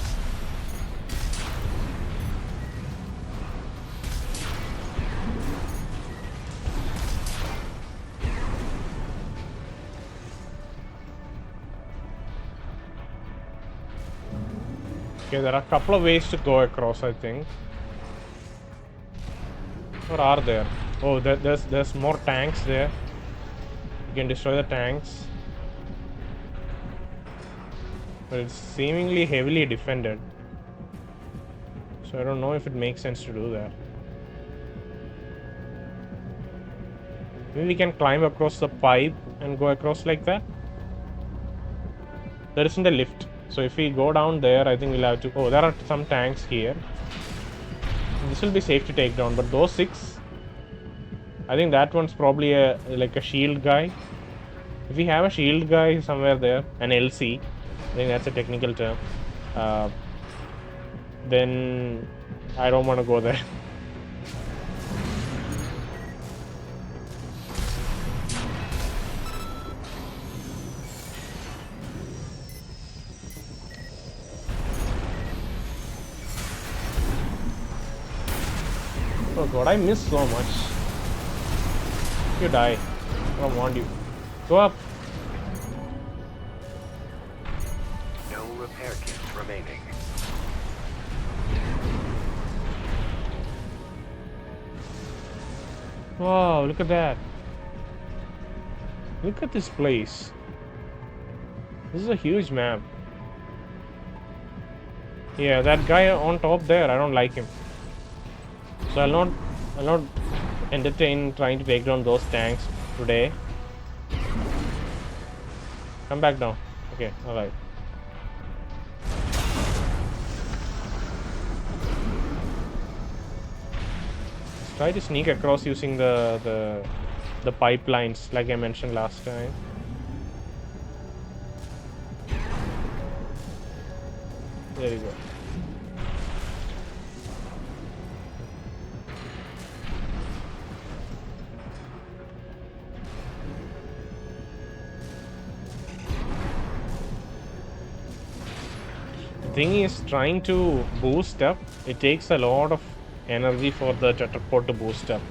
Okay, there are a couple of ways to go across, I think. Or are there? Oh, there's more tanks there. You can destroy the tanks. But it's seemingly heavily defended. So I don't know if it makes sense to do that. Maybe we can climb across the pipe and go across like that. There isn't a lift. So if we go down there, I think we'll have to... Oh, there are some tanks here. This will be safe to take down. But those 6... I think that one's probably like a shield guy. If we have a shield guy somewhere there, an LC, I think that's a technical term. then I don't want to go there. Oh god, I missed so much. You die. I don't want you. Go up.
No repair kits remaining.
Wow, look at that. Look at this place. This is a huge map. Yeah, that guy on top there, I don't like him. So I'll not entertain trying to take down those tanks today. Come back down. Okay, alright. Try to sneak across using the pipelines like I mentioned last time. There you go. The thing is, trying to boost up, it takes a lot of energy for the tetrapod to boost up.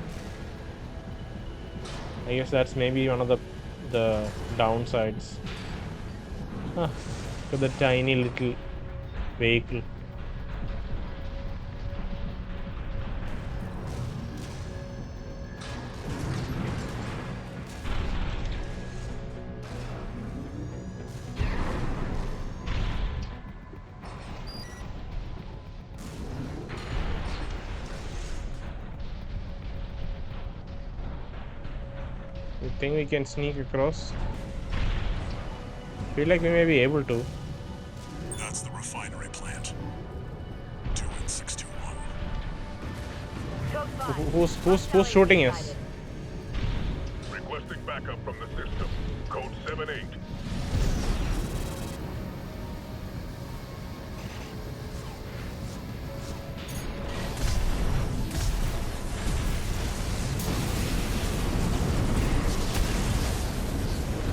I guess that's maybe one of the downsides. Huh. Look at the tiny little vehicle. You think we can sneak across? Feel like we may be able to.
That's the refinery plant. 2N621.
Who's shooting us?
Requesting backup from the system. Code 78.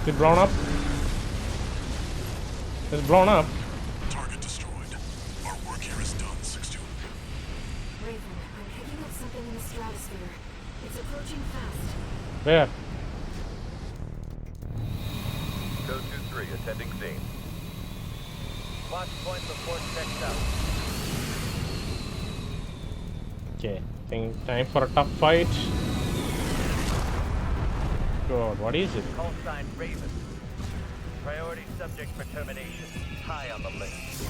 Is it blown up? It's blown up.
Target destroyed. Our work here is done, 621.
Raven, I'm picking up something in the stratosphere. It's approaching fast.
Where?
Code 23, attending scene.
Watch point before checked out.
Okay, think time for a tough fight. God, what is it?
Call sign Raven. Priority subject for termination. High on the list.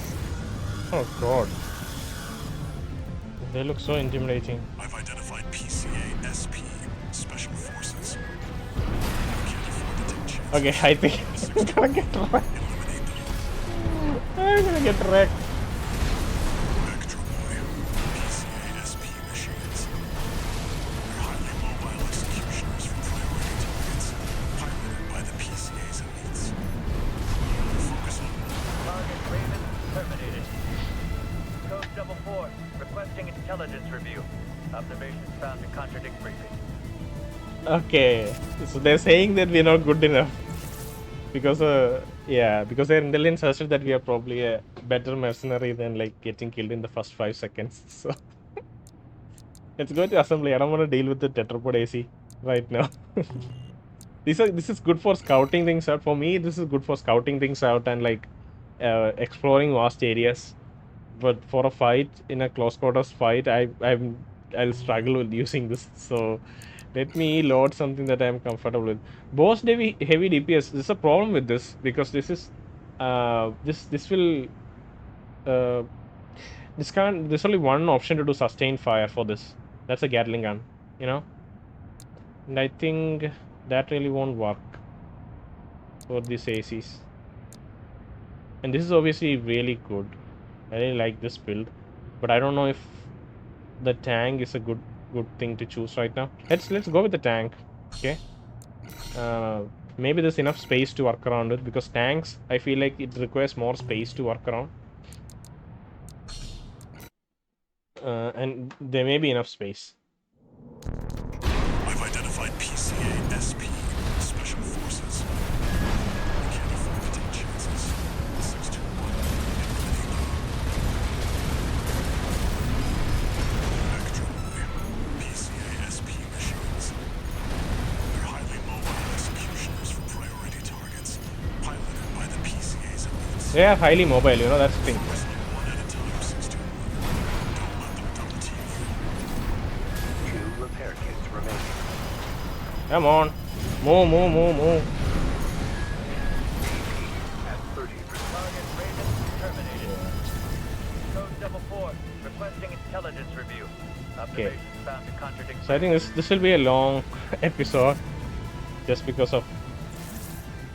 Oh god. They look so intimidating.
I've identified PCA SP Special Forces. We can't afford to take chances.
Okay, I think I'm gonna get wrecked.
Eliminate them.
I'm gonna get wrecked.
EKDROMOI. PCA SP machines. They're highly mobile executioners for priority targets, piloted by the PCA's elites. Focus on
Target Raven terminated. Code 44, requesting intelligence review. Observations found to contradict briefing.
Okay, so they're saying that we're not good enough because because their intelligence suggested that we are probably a better mercenary than like getting killed in the first 5 seconds. So let's go to assembly. I don't want to deal with the tetrapod AC right now. This is good for scouting things out. For me, this is good for scouting things out and like exploring vast areas. But for a fight, in a close quarters fight, I'll struggle with using this. So let me load something that I'm comfortable with. Boss heavy DPS. There's a problem with this because this is this will there's only one option to do sustained fire for this. That's a Gatling gun, you know. And I think that really won't work for these ACs. And this is obviously really good. I really like this build, but I don't know if the tank is a good thing to choose right now. Let's go with the tank. Okay. Maybe there's enough space to work around it because tanks, I feel like it requires more space to work around. and there may be enough space.
I've identified PCA SP Special Forces. We can't afford to take chances. 621. EKDROMOI. PCA SP machines. They're highly mobile executioners for priority targets, piloted by the PCA's elites.
They are highly mobile, you know, that's the thing.
Focus on one at a time, 621. Don't let them double team you.
2 repair kits remaining.
Come on. Move.
At 30%.
Target Ravings terminated. Code 4, requesting intelligence review. Observations found to contradict.
So I think this will be a long episode, just because of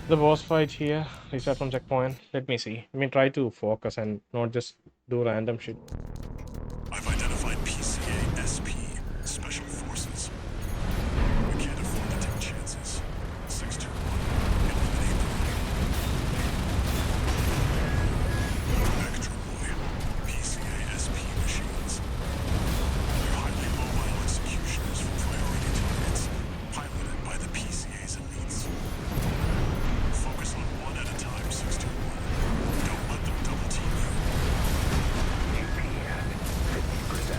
the boss fight here. Reset from checkpoint. Let me see. Let me try to focus and not just do random shit.
I've identified PCA SP Special Forces. We can't afford to take chances. 621. Eliminate them. EKDROMOI. PCA SP machines. They're highly mobile executioners for priority targets, piloted by the PCA's elites. Focus on one at a time, 621. Don't let them double team you.
UP at 50%.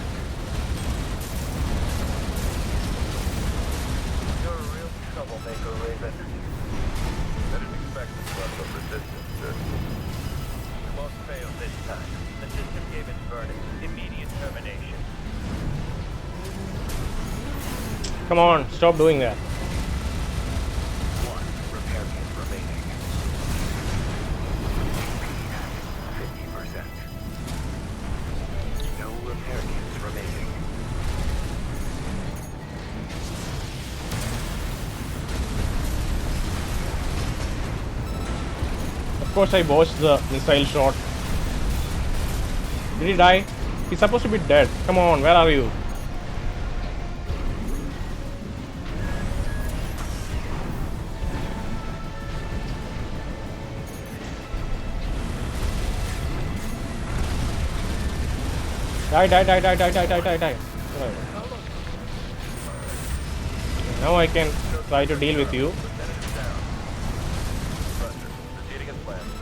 You're a real troublemaker, Raven.
I didn't expect this level of resistance, sir.
You won't fail this time. The system gave its verdict. Immediate termination.
Come on, stop doing that.
1 repair kit remaining. UP at 50%. No repair kits remaining.
Of course, I botched the missile shot. Did he die? He's supposed to be dead. Come on, where are you? Die. Right. Now I can try to deal with you.
Lieutenant is down. Buster, proceeding as planned.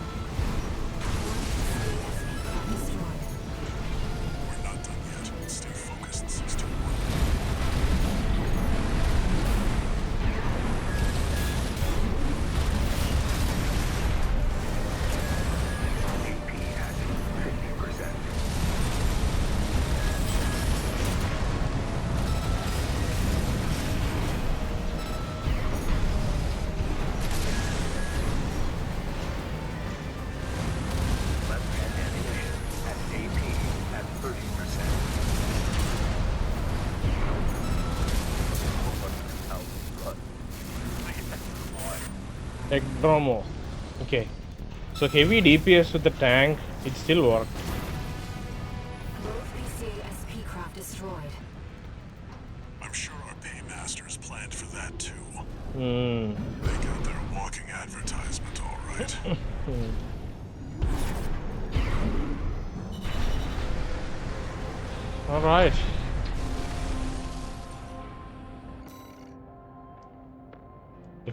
We're not done yet. Stay focused, 621.
UP at 50%. Left-hand ammunition at AP at 30%.
EKDROMOI. Okay. So heavy DPS with the tank, it still worked.
Both PCA SP craft destroyed.
I'm sure our paymasters planned for that too.
Hmm.
They got their walking advertisement, all right.
All right.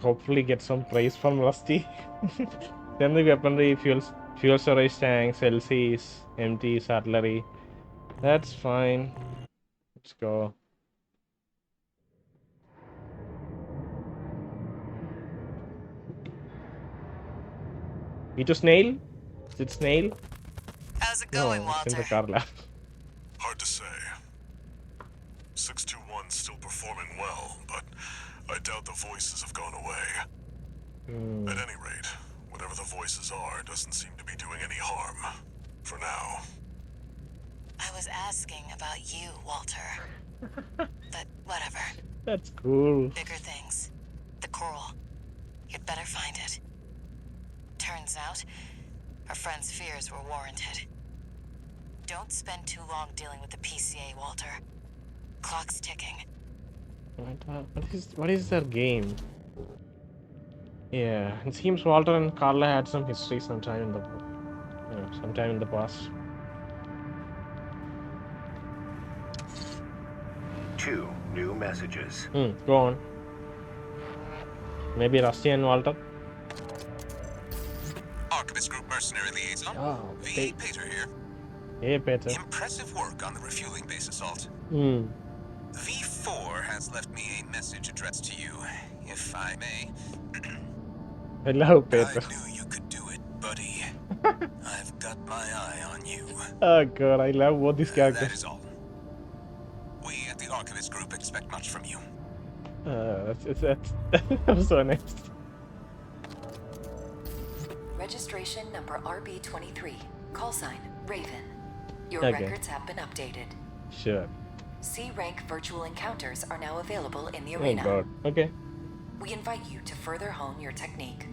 Hopefully get some praise from Rusty. Then the weaponry, fuel storage tanks, LCs, MTs, artillery. That's fine. Let's go. V.VIII Snail? Is it Snail?
How's it
No,
going,
it's in the
Walter?
Carla.
Hard to say. 621's still performing well, but I doubt the voices have gone away. At any rate, whatever the voices are doesn't seem to be doing any harm. For now.
I was asking about you, Walter. But whatever.
That's cool.
Bigger things. The coral. You'd better find it. Turns out, our friend's fears were warranted. Don't spend too long dealing with the PCA, Walter. Clock's ticking.
What is their game? Yeah, it seems Walter and Carla had some history sometime in the past.
2 new messages.
Go on. Maybe Rusty and Walter.
Archivist Group Mercenary Liaison. V.VIII Pater here.
Hey, Peter.
Impressive work on the refueling base assault. V4 has left me a message addressed to you, if I may.
Hello, Peter.
I knew you could do it, buddy. I've got my eye on you.
Oh god, I love both these
That
characters.
is all. We at the Archivist Group expect much from you.
That's so nice.
Registration number RB23. Call sign Raven. Your
Okay.
records have been updated.
Sure.
C-rank virtual encounters are now available in the
Oh
arena.
god. Okay.
We invite you to further hone your technique.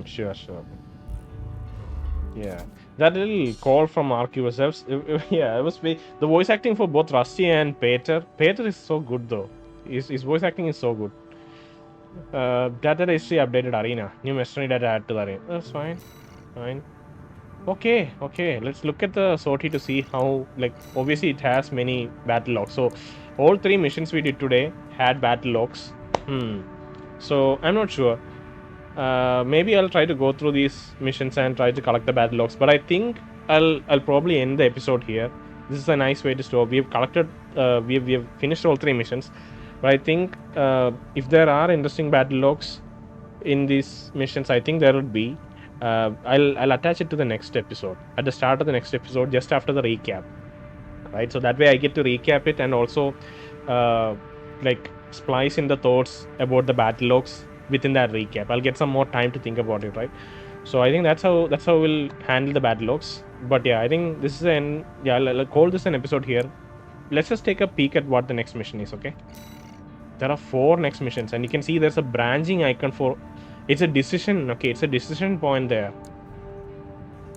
Sure. Yeah. That little call from Archivist, yeah, it was the voice acting for both Rusty and Pater. Pater is so good though. His voice acting is so good. Data history updated arena. New mercenary data add to the arena. That's fine. Okay. Let's look at the sortie to see how, like, obviously it has many battle logs. So all 3 missions we did today had battle logs. So I'm not sure. Maybe I'll try to go through these missions and try to collect the battle logs. But I think I'll probably end the episode here. This is a nice way to stop. We have collected. We have finished all 3 missions. But I think if there are interesting battle logs in these missions, I think there would be. I'll attach it to the next episode, at the start of the next episode, just after the recap, right? So that way I get to recap it and also like splice in the thoughts about the battle logs within that recap. I'll get some more time to think about it, right? So I think that's how we'll handle the battle logs. But yeah, I think this is I'll call this an episode here. Let's just take a peek at what the next mission is. Okay, there are 4 next missions, and you can see there's a branching icon for. It's a decision. Okay, it's a decision point there.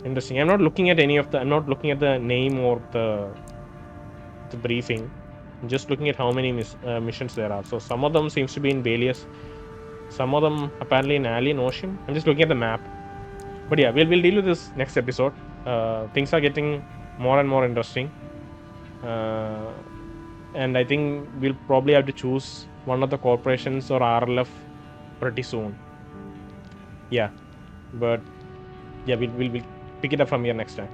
Interesting. I'm not looking at I'm not looking at the name or the briefing. I'm just looking at how many missions there are. So some of them seems to be in Balius. Some of them apparently in Alien Ocean. I'm just looking at the map. But yeah, we'll deal with this next episode. Things are getting more and more interesting. And I think we'll probably have to choose one of the corporations or RLF pretty soon. Yeah, but yeah, we'll pick it up from here next time.